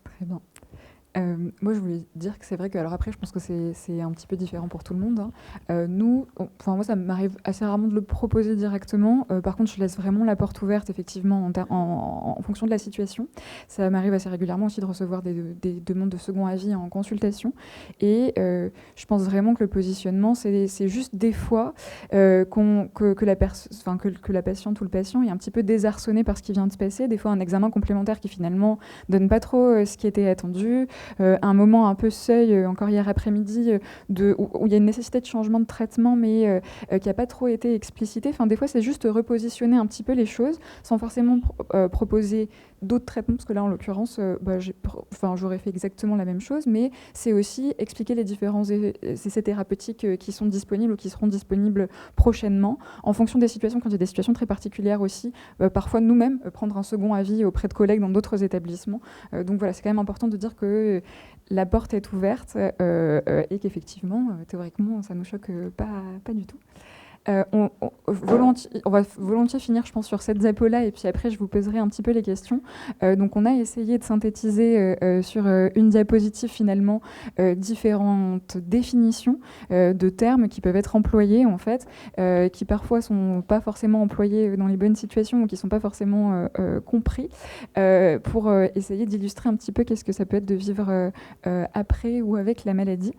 Très bien. Moi, je voulais dire que c'est vrai que, alors après, je pense que c'est un petit peu différent pour tout le monde, hein. Nous, moi, ça m'arrive assez rarement de le proposer directement. Par contre, je laisse vraiment la porte ouverte, effectivement, en fonction de la situation. Ça m'arrive assez régulièrement aussi de recevoir des demandes de second avis en consultation. Et je pense vraiment que le positionnement, c'est juste des fois que la patiente ou le patient est un petit peu désarçonné par ce qui vient de se passer. Des fois, un examen complémentaire qui finalement donne pas trop ce qui était attendu. Un moment un peu seuil, encore hier après-midi, où il y a une nécessité de changement de traitement, mais qui n'a pas trop été explicité. Enfin, des fois, c'est juste repositionner un petit peu les choses, sans forcément proposer d'autres traitements, parce que là, en l'occurrence, j'aurais fait exactement la même chose, mais c'est aussi expliquer les différents essais thérapeutiques qui sont disponibles ou qui seront disponibles prochainement, en fonction des situations, quand il y a des situations très particulières aussi, parfois nous-mêmes, prendre un second avis auprès de collègues dans d'autres établissements. Donc voilà, c'est quand même important de dire que la porte est ouverte et qu'effectivement, théoriquement, ça ne nous choque pas du tout. On va volontiers finir, je pense, sur cette diapo-là, et puis après, je vous poserai un petit peu les questions. Donc, on a essayé de synthétiser sur une diapositive, finalement, différentes définitions de termes qui peuvent être employés, en fait, qui parfois sont pas forcément employés dans les bonnes situations ou qui sont pas forcément compris, pour essayer d'illustrer un petit peu qu'est-ce que ça peut être de vivre après ou avec la maladie.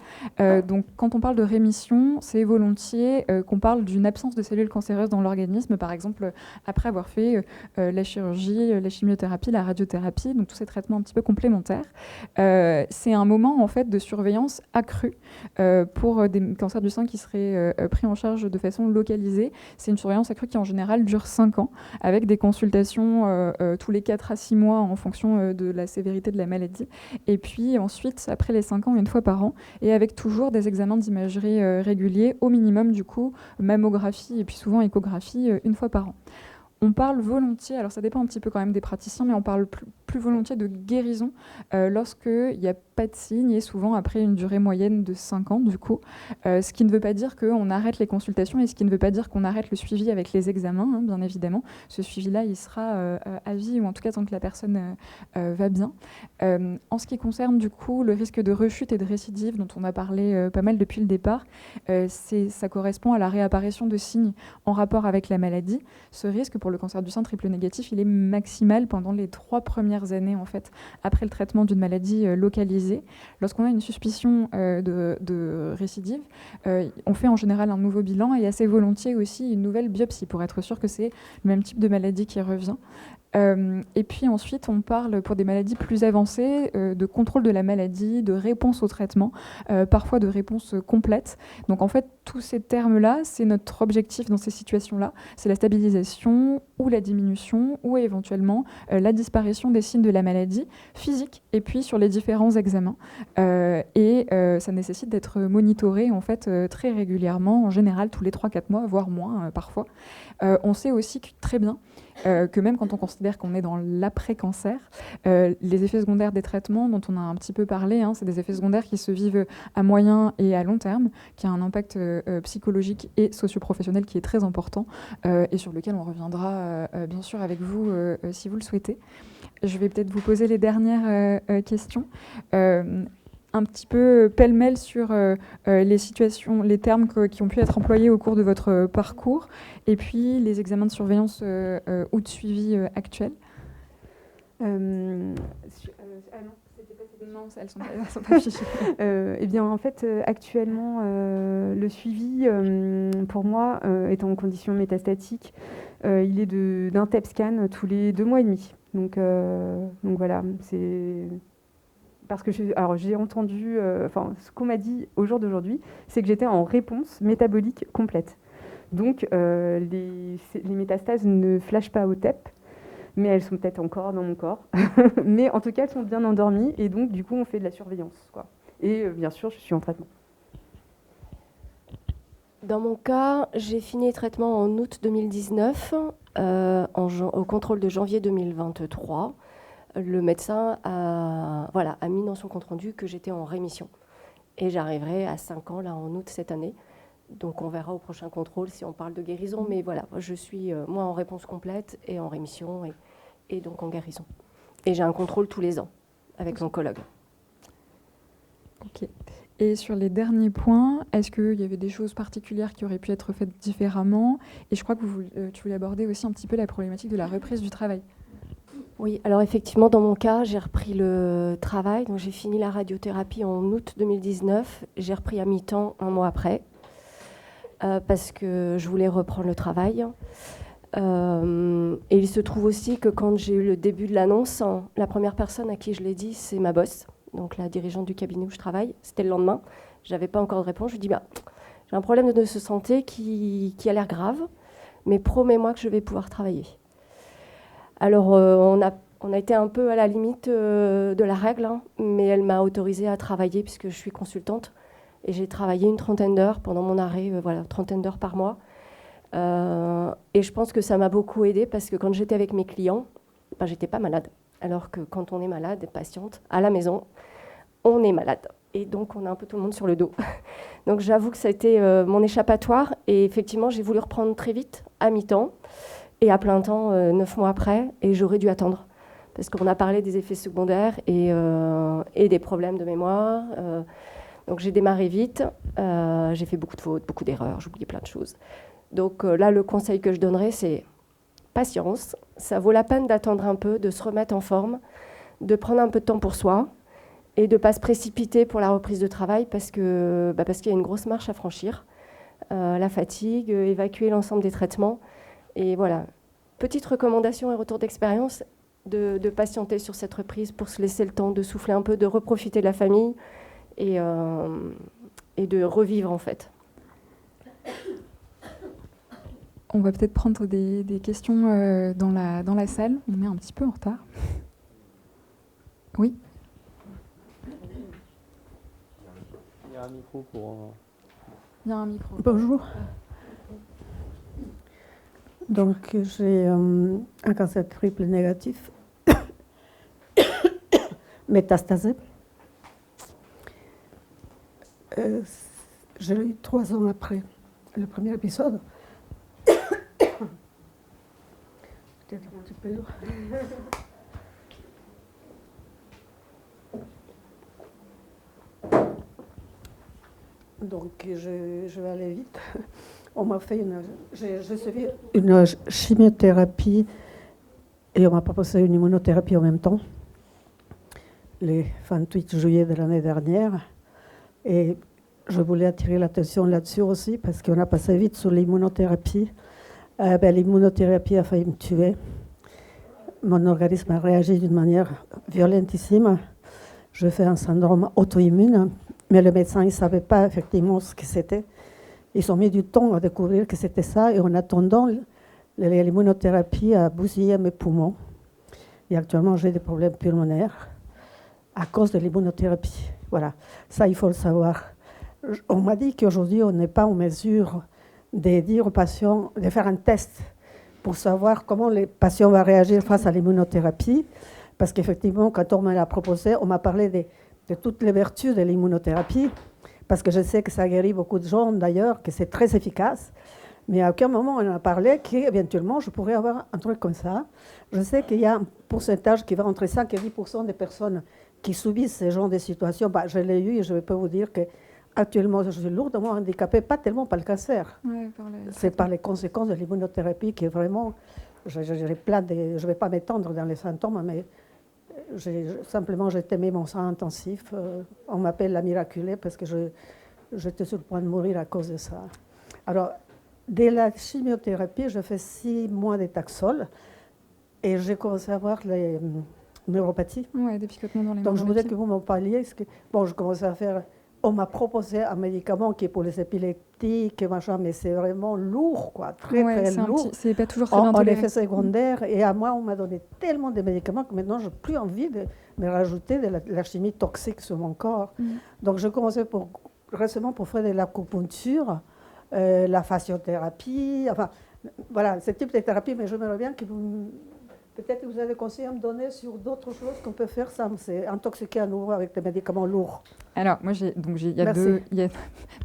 Donc, quand on parle de rémission, c'est volontiers qu'on parle d'une absence de cellules cancéreuses dans l'organisme, par exemple après avoir fait la chirurgie, la chimiothérapie, la radiothérapie, donc tous ces traitements un petit peu complémentaires. C'est un moment en fait de surveillance accrue pour des cancers du sein qui seraient pris en charge de façon localisée. C'est une surveillance accrue qui en général dure 5 ans, avec des consultations tous les 4 à 6 mois en fonction de la sévérité de la maladie. Et puis ensuite, après les 5 ans, une fois par an, et avec toujours des examens d'imagerie réguliers, au minimum du coup, mammographie et puis souvent échographie une fois par an. On parle volontiers, alors ça dépend un petit peu quand même des praticiens, mais on parle plus volontiers de guérison lorsqu'il n'y a pas de signes, et souvent après une durée moyenne de 5 ans du coup. Ce qui ne veut pas dire qu'on arrête les consultations et ce qui ne veut pas dire qu'on arrête le suivi avec les examens, hein, bien évidemment. Ce suivi-là, il sera à vie, ou en tout cas tant que la personne va bien. En ce qui concerne du coup le risque de rechute et de récidive dont on a parlé pas mal depuis le départ, ça correspond à la réapparition de signes en rapport avec la maladie. Ce risque pour le cancer du sein triple négatif, il est maximal pendant les 3 premières années en fait, après le traitement d'une maladie localisée. Lorsqu'on a une suspicion de récidive, on fait en général un nouveau bilan et assez volontiers aussi une nouvelle biopsie pour être sûr que c'est le même type de maladie qui revient. Et puis ensuite, on parle pour des maladies plus avancées de contrôle de la maladie, de réponse au traitement, parfois de réponse complète. Donc en fait, tous ces termes-là, c'est notre objectif dans ces situations-là. C'est la stabilisation ou la diminution ou éventuellement la disparition des signes de la maladie physique et puis sur les différents examens. Ça nécessite d'être monitoré en fait très régulièrement, en général tous les 3-4 mois, voire moins parfois. On sait aussi très bien que même quand on considère qu'on est dans l'après-cancer, les effets secondaires des traitements dont on a un petit peu parlé, c'est des effets secondaires qui se vivent à moyen et à long terme, qui a un impact psychologique et socio-professionnel qui est très important et sur lequel on reviendra bien sûr avec vous si vous le souhaitez. Je vais peut-être vous poser les dernières questions. Un petit peu pêle-mêle sur les situations, les termes qui ont pu être employés au cours de votre parcours, et puis les examens de surveillance ou de suivi actuels. Non, elles sont pas fichées. Eh bien, en fait, actuellement, le suivi, pour moi, étant en condition métastatique, il est d'un TEP scan tous les 2 mois et demi. Donc voilà, c'est... Parce que j'ai entendu, ce qu'on m'a dit au jour d'aujourd'hui, c'est que j'étais en réponse métabolique complète. Donc, les métastases ne flashent pas au TEP, mais elles sont peut-être encore dans mon corps. Mais en tout cas, elles sont bien endormies, et donc, du coup, on fait de la surveillance, quoi. Et bien sûr, je suis en traitement. Dans mon cas, j'ai fini le traitement en août 2019, au contrôle de janvier 2023. Le médecin a mis dans son compte-rendu que j'étais en rémission. Et j'arriverai à 5 ans, là, en août cette année. Donc, on verra au prochain contrôle si on parle de guérison. Mais voilà, je suis, moi, en réponse complète et en rémission et donc en guérison. Et j'ai un contrôle tous les ans avec l'oncologue. Ok. Et sur les derniers points, est-ce qu'il y avait des choses particulières qui auraient pu être faites différemment? Et je crois que tu voulais aborder aussi un petit peu la problématique de la reprise du travail. Oui, alors effectivement, dans mon cas, j'ai repris le travail. Donc j'ai fini la radiothérapie en août 2019. J'ai repris à mi-temps un mois après parce que je voulais reprendre le travail. Et il se trouve aussi que quand j'ai eu le début de l'annonce, la première personne à qui je l'ai dit, c'est ma boss, donc la dirigeante du cabinet où je travaille. C'était le lendemain. Je n'avais pas encore de réponse. Je lui ai dit, j'ai un problème de santé qui a l'air grave, mais promets-moi que je vais pouvoir travailler. Alors, on a été un peu à la limite de la règle, mais elle m'a autorisée à travailler puisque je suis consultante. Et j'ai travaillé une trentaine d'heures pendant mon arrêt, trentaine d'heures par mois. Et je pense que ça m'a beaucoup aidée parce que quand j'étais avec mes clients, j'étais pas malade. Alors que quand on est malade, patiente, à la maison, on est malade. Et donc, on a un peu tout le monde sur le dos. Donc, j'avoue que ça a été mon échappatoire. Et effectivement, j'ai voulu reprendre très vite, à mi-temps, et à plein temps, 9 mois après. Et j'aurais dû attendre. Parce qu'on a parlé des effets secondaires et des problèmes de mémoire. Donc, j'ai démarré vite. J'ai fait beaucoup de fautes, beaucoup d'erreurs. J'ai oublié plein de choses. Donc là, le conseil que je donnerais, c'est patience. Ça vaut la peine d'attendre un peu, de se remettre en forme, de prendre un peu de temps pour soi et de ne pas se précipiter pour la reprise de travail parce qu'il y a une grosse marche à franchir. La fatigue, évacuer l'ensemble des traitements. Et voilà, petite recommandation et retour d'expérience, de patienter sur cette reprise pour se laisser le temps de souffler un peu, de reprofiter de la famille et de revivre en fait. On va peut-être prendre des questions dans la salle. On est un petit peu en retard. Oui. Il y a un micro pour... Il y a un micro. Bonjour. Donc, j'ai un cancer triple négatif, métastasé. Je l'ai eu 3 ans après le premier épisode. Peut-être un petit peu lourd. Donc, je vais aller vite. On m'a fait j'ai suivi une chimiothérapie et on m'a proposé une immunothérapie en même temps, le 28 juillet de l'année dernière. Et je voulais attirer l'attention là-dessus aussi parce qu'on a passé vite sur l'immunothérapie. L'immunothérapie a failli me tuer. Mon organisme a réagi d'une manière violentissime. Je fais un syndrome auto-immune, mais le médecin ne savait pas effectivement ce que c'était. Ils ont mis du temps à découvrir que c'était ça, et en attendant, l'immunothérapie a bousillé mes poumons. Et actuellement, j'ai des problèmes pulmonaires à cause de l'immunothérapie. Voilà, ça, il faut le savoir. On m'a dit qu'aujourd'hui, on n'est pas en mesure de dire aux patients, de faire un test pour savoir comment les patients vont réagir face à l'immunothérapie. Parce qu'effectivement, quand on me l'a proposé, on m'a parlé de toutes les vertus de l'immunothérapie. Parce que je sais que ça guérit beaucoup de gens d'ailleurs, que c'est très efficace. Mais à aucun moment on a parlé qu'éventuellement je pourrais avoir un truc comme ça. Je sais qu'il y a un pourcentage qui va entre 5 et 10% des personnes qui subissent ce genre de situations. Je l'ai eu et je ne vais pas vous dire que actuellement, je suis lourdement handicapée, pas tellement par le cancer. Ouais, c'est par les conséquences de l'immunothérapie qui est vraiment... Je ne vais pas m'étendre dans les symptômes, mais simplement, j'ai aimé mon soin intensif. On m'appelle la miraculée parce que j'étais sur le point de mourir à cause de ça. Alors, dès la chimiothérapie, je fais 6 mois de Taxol et j'ai commencé à avoir les neuropathies. Oui, des picotements dans les mains. Donc, je voudrais que vous m'en parliez. Je commençais à faire... On m'a proposé un médicament qui est pour les épileptiques, machin, mais c'est vraiment lourd, quoi, très lourd. C'est pas toujours très bien toléré. En effet secondaire. Et à moi, on m'a donné tellement de médicaments que maintenant, je n'ai plus envie de me rajouter de la chimie toxique sur mon corps. Donc, je commençais récemment pour faire de l'acupuncture, la fasciothérapie, enfin, voilà, ce type de thérapie. Mais j'aimerais bien que peut-être que vous avez des conseils à me donner sur d'autres choses qu'on peut faire sans s'intoxiquer à nouveau avec des médicaments lourds. Alors, moi,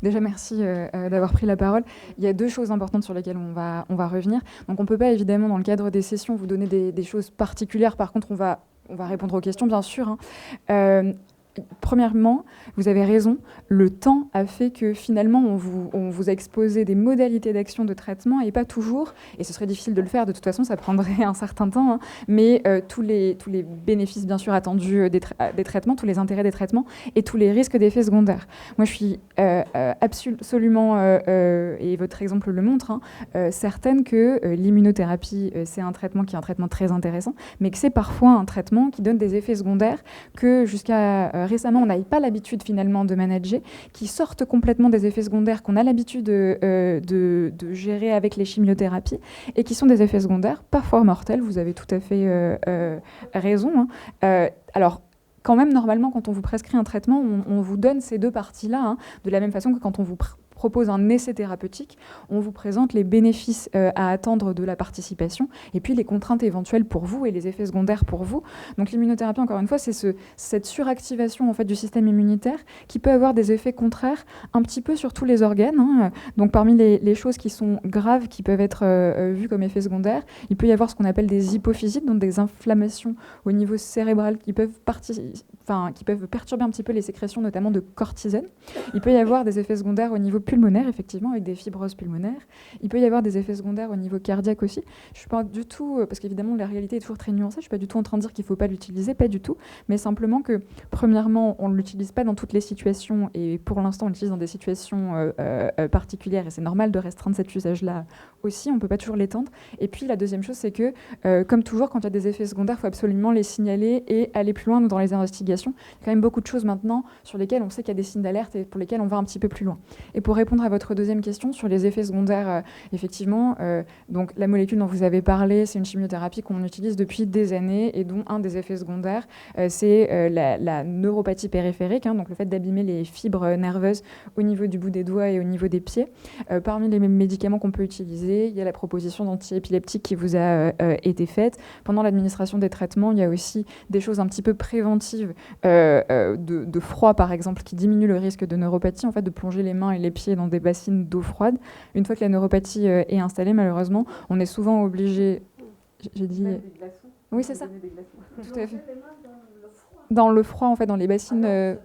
déjà, merci d'avoir pris la parole. Il y a 2 choses importantes sur lesquelles on va revenir. Donc, on ne peut pas, évidemment, dans le cadre des sessions, vous donner des choses particulières. Par contre, on va répondre aux questions, bien sûr. premièrement, vous avez raison, le temps a fait que finalement on vous a exposé des modalités d'action de traitement et pas toujours, et ce serait difficile de le faire, de toute façon ça prendrait un certain temps, hein, mais tous les bénéfices bien sûr attendus des traitements, tous les intérêts des traitements et tous les risques d'effets secondaires. Moi je suis absolument, et votre exemple le montre, hein, certaine que l'immunothérapie c'est un traitement qui est un traitement très intéressant, mais que c'est parfois un traitement qui donne des effets secondaires que jusqu'à récemment, on n'avait pas l'habitude finalement de manager, qui sortent complètement des effets secondaires qu'on a l'habitude de gérer avec les chimiothérapies et qui sont des effets secondaires parfois mortels. Vous avez tout à fait raison. Hein. Alors, quand même, normalement, quand on vous prescrit un traitement, on vous donne ces deux parties-là, hein, de la même façon que quand on vous propose un essai thérapeutique, on vous présente les bénéfices à attendre de la participation et puis les contraintes éventuelles pour vous et les effets secondaires pour vous. Donc l'immunothérapie, encore une fois, c'est cette suractivation en fait, du système immunitaire qui peut avoir des effets contraires un petit peu sur tous les organes. Hein. Donc parmi les choses qui sont graves, qui peuvent être vues comme effets secondaires, il peut y avoir ce qu'on appelle des hypophysites, donc des inflammations au niveau cérébral qui peuvent perturber un petit peu les sécrétions, notamment de cortisone. Il peut y avoir des effets secondaires au niveau pulmonaire, effectivement, avec des fibroses pulmonaires. Il peut y avoir des effets secondaires au niveau cardiaque aussi. Je ne suis pas du tout, parce qu'évidemment, la réalité est toujours très nuancée, je ne suis pas du tout en train de dire qu'il ne faut pas l'utiliser, pas du tout, mais simplement que, premièrement, on ne l'utilise pas dans toutes les situations, et pour l'instant, on l'utilise dans des situations particulières, et c'est normal de restreindre cet usage-là aussi, on ne peut pas toujours l'étendre. Et puis, la deuxième chose, c'est que, comme toujours, quand il y a des effets secondaires, il faut absolument les signaler et aller plus loin dans les investigations. Il y a quand même beaucoup de choses maintenant sur lesquelles on sait qu'il y a des signes d'alerte et pour lesquelles on va un petit peu plus loin. Et pour répondre à votre deuxième question sur les effets secondaires, effectivement, donc la molécule dont vous avez parlé, c'est une chimiothérapie qu'on utilise depuis des années et dont un des effets secondaires, c'est la neuropathie périphérique, hein, donc le fait d'abîmer les fibres nerveuses au niveau du bout des doigts et au niveau des pieds. Parmi les médicaments qu'on peut utiliser, il y a la proposition d'antiépileptique qui vous a été faite. Pendant l'administration des traitements, il y a aussi des choses un petit peu préventives de froid, par exemple, qui diminuent le risque de neuropathie, en fait, de plonger les mains et les pieds dans des bassines d'eau froide. Une fois que la neuropathie est installée, malheureusement, on est souvent obligé... J'ai dit... Oui, c'est ça. Tout à fait. Dans le froid, en fait, dans les bassines...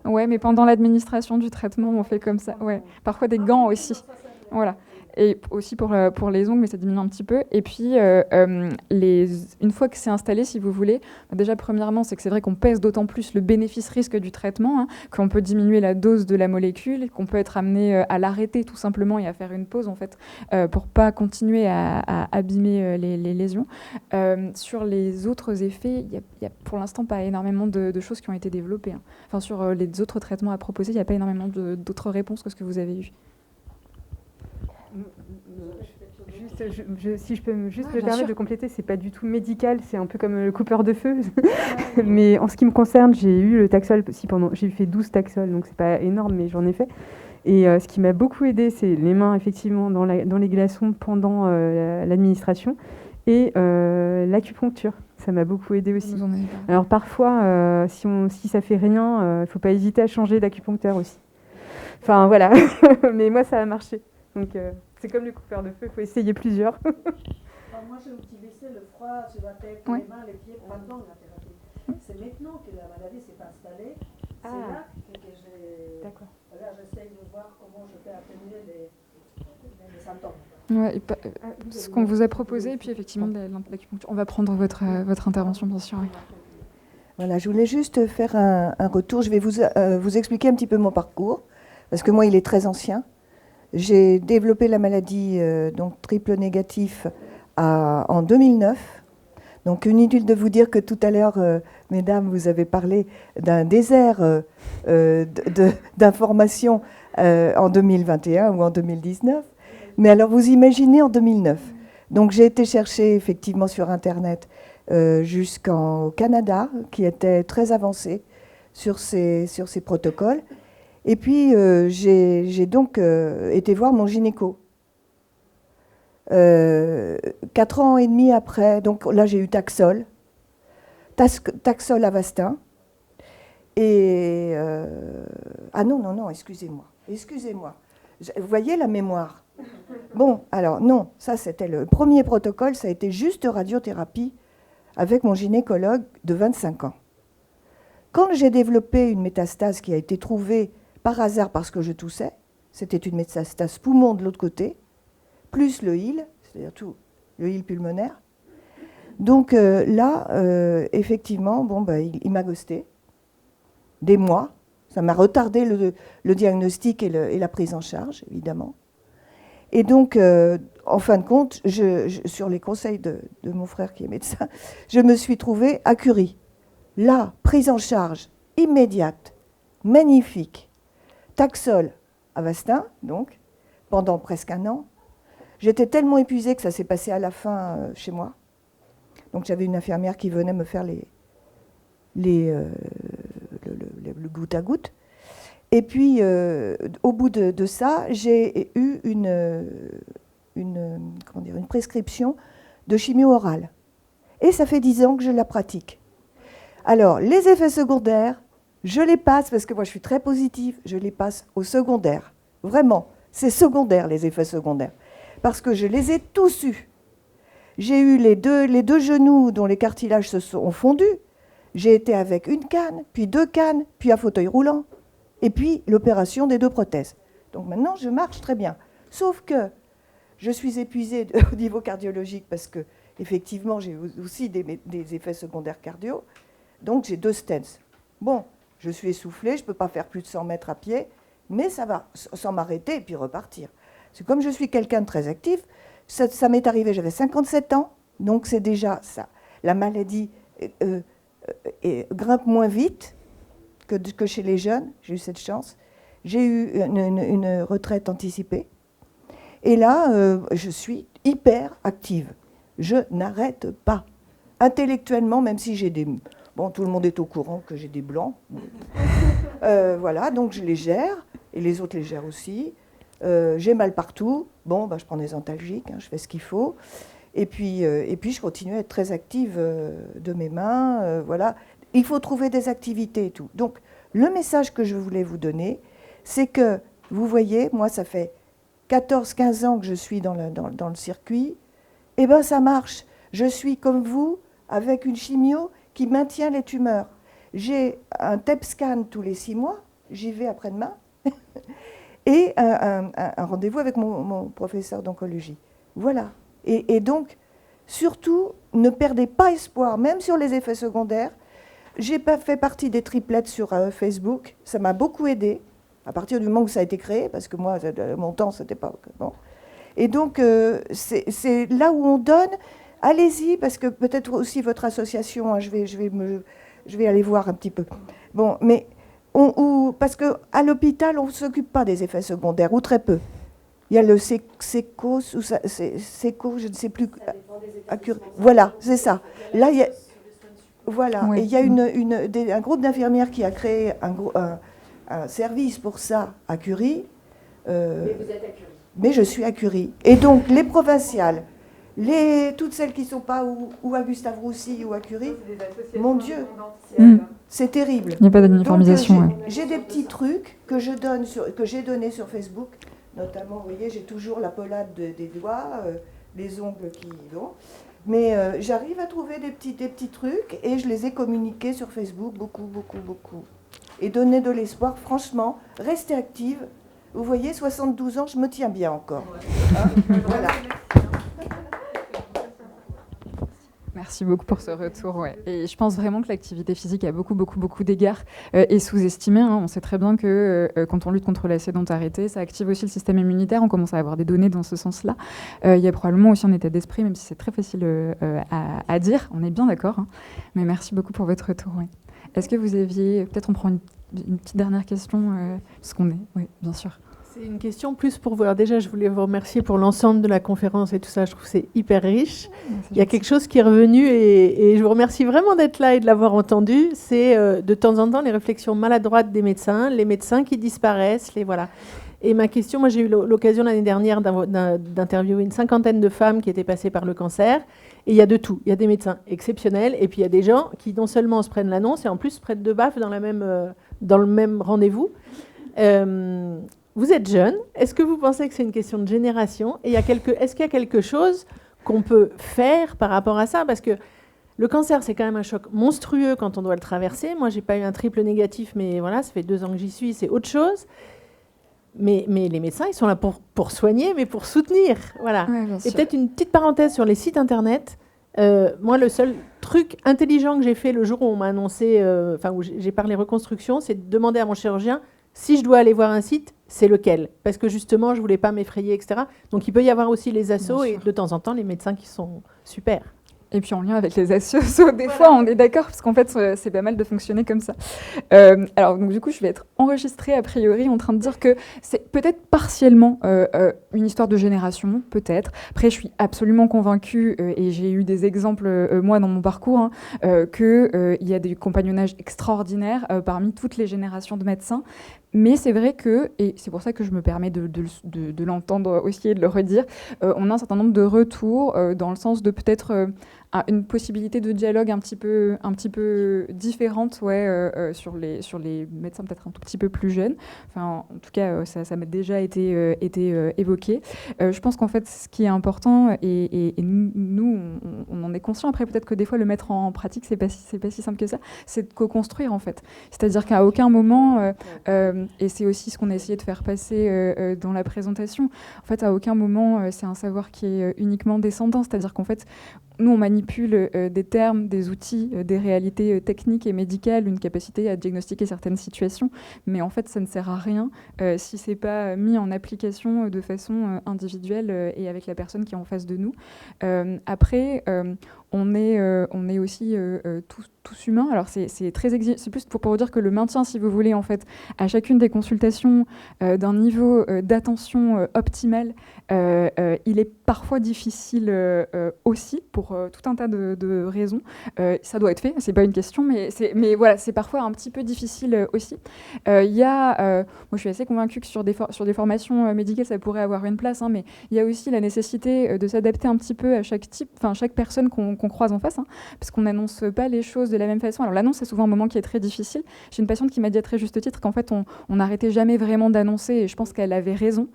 Ouais, mais pendant l'administration du traitement, on fait comme ça. Ouais. Parfois des gants aussi. Voilà. Et aussi pour les ongles, mais ça diminue un petit peu. Et puis, une fois que c'est installé, si vous voulez, déjà, premièrement, c'est que c'est vrai qu'on pèse d'autant plus le bénéfice-risque du traitement, hein, qu'on peut diminuer la dose de la molécule, qu'on peut être amené à l'arrêter tout simplement et à faire une pause, en fait, pour pas continuer à abîmer les lésions. Sur les autres effets, il y a pour l'instant pas énormément de choses qui ont été développées. Hein. Enfin, sur les autres traitements à proposer, il n'y a pas énormément d'autres réponses que ce que vous avez eu. Si je peux juste me permettre de compléter, c'est pas du tout médical, c'est un peu comme le coupeur de feu. Mais en ce qui me concerne, j'ai eu le Taxol, j'ai fait 12 Taxol, donc c'est pas énorme, mais j'en ai fait. Et ce qui m'a beaucoup aidé, c'est les mains effectivement dans les glaçons pendant l'administration et l'acupuncture. Ça m'a beaucoup aidé aussi. Alors parfois, si ça fait rien, faut pas hésiter à changer d'acupuncteur aussi. Enfin voilà, mais moi ça a marché. Donc c'est comme le coupeur de feu, il faut essayer plusieurs. Moi j'ai utilisé le froid sur la tête, les mains, les pieds pendant la thérapie. C'est maintenant que la maladie s'est installée, c'est là que j'ai... D'accord. Là j'essaye de voir comment je peux atténuer les symptômes. Ouais, ce qu'on vous a proposé, et puis effectivement l'acupuncture. On va prendre votre intervention, bien sûr. Oui. Voilà, je voulais juste faire un retour. Je vais vous expliquer un petit peu mon parcours, parce que moi il est très ancien. J'ai développé la maladie donc triple négatif en 2009. Donc inutile de vous dire que tout à l'heure, mesdames, vous avez parlé d'un désert d'informations en 2021 ou en 2019. Mais alors vous imaginez en 2009. Donc j'ai été chercher effectivement sur Internet jusqu'au Canada, qui était très avancé sur ces protocoles. Et puis, j'ai donc été voir mon gynéco. 4 ans et demi après, donc là j'ai eu Taxol Avastin. Et... ah non, excusez-moi. Vous voyez la mémoire? Bon, alors non, ça c'était le premier protocole, ça a été juste radiothérapie avec mon gynécologue de 25 ans. quand j'ai développé une métastase qui a été trouvée par hasard parce que je toussais, c'était une métastase poumon de l'autre côté, plus le HIL, c'est-à-dire tout le HIL pulmonaire. Donc là, effectivement, il m'a ghosté des mois. Ça m'a retardé le diagnostic et la prise en charge, évidemment. Et donc, en fin de compte, sur les conseils de mon frère qui est médecin, je me suis trouvée à Curie. Là, prise en charge immédiate, magnifique. Taxol, Avastin, donc, pendant presque 1 an. J'étais tellement épuisée que ça s'est passé à la fin chez moi. Donc j'avais une infirmière qui venait me faire le goutte à goutte. Et puis, au bout de ça, j'ai eu une prescription de chimio orale. Et ça fait 10 ans que je la pratique. Alors, les effets secondaires, je les passe, parce que moi je suis très positive, je les passe aux secondaires. Vraiment, c'est secondaire les effets secondaires. Parce que je les ai tous eus. J'ai eu les deux genoux dont les cartilages se sont fondus. J'ai été avec une canne, puis 2 cannes, puis un fauteuil roulant. Et puis l'opération des 2 prothèses. Donc maintenant, je marche très bien. Sauf que je suis épuisée au niveau cardiologique parce que, effectivement, j'ai aussi des effets secondaires cardio. Donc j'ai 2 stents. Bon, je suis essoufflée, je ne peux pas faire plus de 100 mètres à pied, mais ça va, sans m'arrêter et puis repartir. C'est comme je suis quelqu'un de très actif, ça m'est arrivé, j'avais 57 ans, donc c'est déjà ça. La maladie grimpe moins vite que chez les jeunes, j'ai eu cette chance. J'ai eu une retraite anticipée. Et là, je suis hyper active. Je n'arrête pas. Intellectuellement, même si j'ai des... Bon, tout le monde est au courant que j'ai des blancs. Voilà, donc je les gère, et les autres les gèrent aussi. J'ai mal partout. Bon, je prends des antalgiques, je fais ce qu'il faut. Et puis, je continue à être très active de mes mains. Voilà. Il faut trouver des activités et tout. Donc, le message que je voulais vous donner, c'est que, vous voyez, moi, ça fait 14-15 ans que je suis dans le circuit. Eh bien, ça marche. Je suis comme vous, avec une chimio qui maintient les tumeurs. J'ai un TEP scan tous les 6 mois. J'y vais après-demain. Et un rendez-vous avec mon professeur d'oncologie. Voilà. Et donc, surtout, ne perdez pas espoir, même sur les effets secondaires. J'ai pas fait partie des triplettes sur Facebook. Ça m'a beaucoup aidé, à partir du moment où ça a été créé, parce que moi, mon temps, c'était pas bon. Et donc, c'est là où on donne. Allez-y, parce que peut-être aussi votre association, je vais aller voir un petit peu. Bon, mais... parce qu'à l'hôpital, on ne s'occupe pas des effets secondaires, ou très peu. Il y a le séco, je ne sais plus. Voilà, c'est ça. Là, il y a, voilà. Ouais. Et il y a un groupe d'infirmières qui a créé un service pour ça à Curie. Mais vous êtes à Curie. Mais je suis à Curie. Et donc, les provinciales, toutes celles qui ne sont pas ou à Gustave Roussy ou à Curie, mon Dieu, c'est terrible. Il n'y a pas d'uniformisation. J'ai des petits trucs que j'ai donnés sur Facebook, notamment, vous voyez, j'ai toujours la pelade des doigts, les ongles qui vont. Mais j'arrive à trouver des petits trucs et je les ai communiqués sur Facebook, beaucoup. Et donner de l'espoir, franchement, restez active. Vous voyez, 72 ans, je me tiens bien encore. Hein, voilà. Merci beaucoup pour ce retour. Ouais. Et je pense vraiment que l'activité physique a beaucoup d'égards est sous-estimée. On sait très bien que quand on lutte contre la sédentarité, ça active aussi le système immunitaire. On commence à avoir des données dans ce sens-là. Il y a probablement aussi un état d'esprit, même si c'est très facile à dire. On est bien d'accord. Mais merci beaucoup pour votre retour. Ouais. Est-ce que vous aviez... Peut-être on prend une petite dernière question, parce qu'on est... Oui, bien sûr. C'est une question plus pour vous. Alors déjà, je voulais vous remercier pour l'ensemble de la conférence et tout ça. Je trouve que c'est hyper riche. Il y a quelque chose qui est revenu et je vous remercie vraiment d'être là et de l'avoir entendu. C'est de temps en temps les réflexions maladroites des médecins, les médecins qui disparaissent, voilà. Et ma question, moi j'ai eu l'occasion l'année dernière d'interviewer une 50aine de femmes qui étaient passées par le cancer. Et il y a de tout. Il y a des médecins exceptionnels et puis il y a des gens qui non seulement se prennent l'annonce et en plus se prennent de baffe dans le même rendez-vous. Vous êtes jeune. Est-ce que vous pensez que c'est une question de génération ? Et est-ce qu'il y a quelque chose qu'on peut faire par rapport à ça ? Parce que Le cancer, c'est quand même un choc monstrueux quand on doit le traverser. Moi, j'ai pas eu un triple négatif, mais voilà, ça fait 2 ans que j'y suis, c'est autre chose. Mais les médecins, ils sont là pour soigner, mais pour soutenir. Voilà. Ouais, bien Et sûr. peut-être une petite parenthèse sur les sites internet. Moi, le seul truc intelligent que j'ai fait le jour où on m'a annoncé, où j'ai parlé reconstruction, c'est de demander à mon chirurgien si je dois aller voir un site, c'est lequel. Parce que justement, je voulais pas m'effrayer, etc. Donc, il peut y avoir aussi les assos Bien et sûr. de temps en temps les médecins qui sont super. Et puis en lien avec les assos, des fois on est d'accord, parce qu'en fait c'est pas mal de fonctionner comme ça. Alors donc du coup je vais être enregistrée a priori en train de dire que c'est peut-être partiellement une histoire de génération, peut-être. Après je suis absolument convaincue, et j'ai eu des exemples moi dans mon parcours, qu'il y a des compagnonnages extraordinaires parmi toutes les générations de médecins. Mais c'est vrai que, et c'est pour ça que je me permets de l'entendre aussi et de le redire, on a un certain nombre de retours dans le sens de peut-être une possibilité de dialogue un petit peu différente sur les médecins peut-être un tout petit peu plus jeunes. Enfin, en tout cas, ça m'a déjà été évoqué. Je pense qu'en fait, ce qui est important, et nous, on en est conscient, après peut-être que des fois, le mettre en pratique, c'est pas si simple que ça, c'est de co-construire en fait. C'est-à-dire qu'à aucun moment, et c'est aussi ce qu'on a essayé de faire passer dans la présentation, en fait, à aucun moment, c'est un savoir qui est uniquement descendant. C'est-à-dire qu'en fait, nous, on manipule des termes, des outils, des réalités techniques et médicales, une capacité à diagnostiquer certaines situations, mais en fait, ça ne sert à rien si c'est pas mis en application de façon individuelle et avec la personne qui est en face de nous. Après, on est aussi tous humains. Alors c'est plus pour vous dire que le maintien, si vous voulez, en fait, à chacune des consultations d'un niveau d'attention optimal, il est parfois difficile aussi pour tout un tas de raisons. Ça doit être fait, c'est pas une question, mais voilà, c'est parfois un petit peu difficile aussi. Moi, je suis assez convaincue que sur des formations médicales, ça pourrait avoir une place, mais il y a aussi la nécessité de s'adapter un petit peu à chaque personne qu'on croise en face, parce qu'on n'annonce pas les choses de la même façon. Alors l'annonce, c'est souvent un moment qui est très difficile. J'ai une patiente qui m'a dit à très juste titre qu'en fait, on n'arrêtait jamais vraiment d'annoncer, et je pense qu'elle avait raison.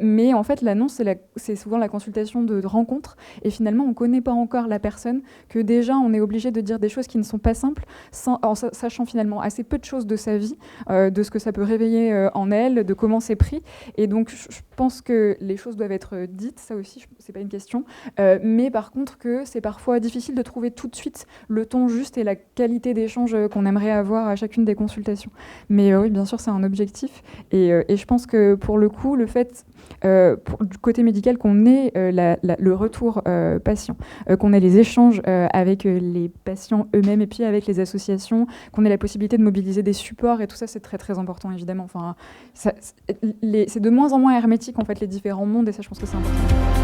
Mais en fait, l'annonce, c'est souvent la consultation de rencontre, et finalement, on ne connaît pas encore la personne, que déjà, on est obligé de dire des choses qui ne sont pas simples, en sachant finalement assez peu de choses de sa vie, de ce que ça peut réveiller en elle, de comment c'est pris. Et donc, je pense que les choses doivent être dites, ça aussi, c'est pas une question. Mais par contre, que c'est parfois difficile de trouver tout de suite le ton juste et la qualité d'échange qu'on aimerait avoir à chacune des consultations. Mais oui, bien sûr, c'est un objectif. Et je pense que pour le coup, le fait, du côté médical, qu'on ait le retour patient, qu'on ait les échanges avec les patients eux-mêmes et puis avec les associations, qu'on ait la possibilité de mobiliser des supports et tout ça, c'est très très important évidemment. Enfin, c'est de moins en moins hermétique en fait les différents mondes, et ça, je pense que c'est important.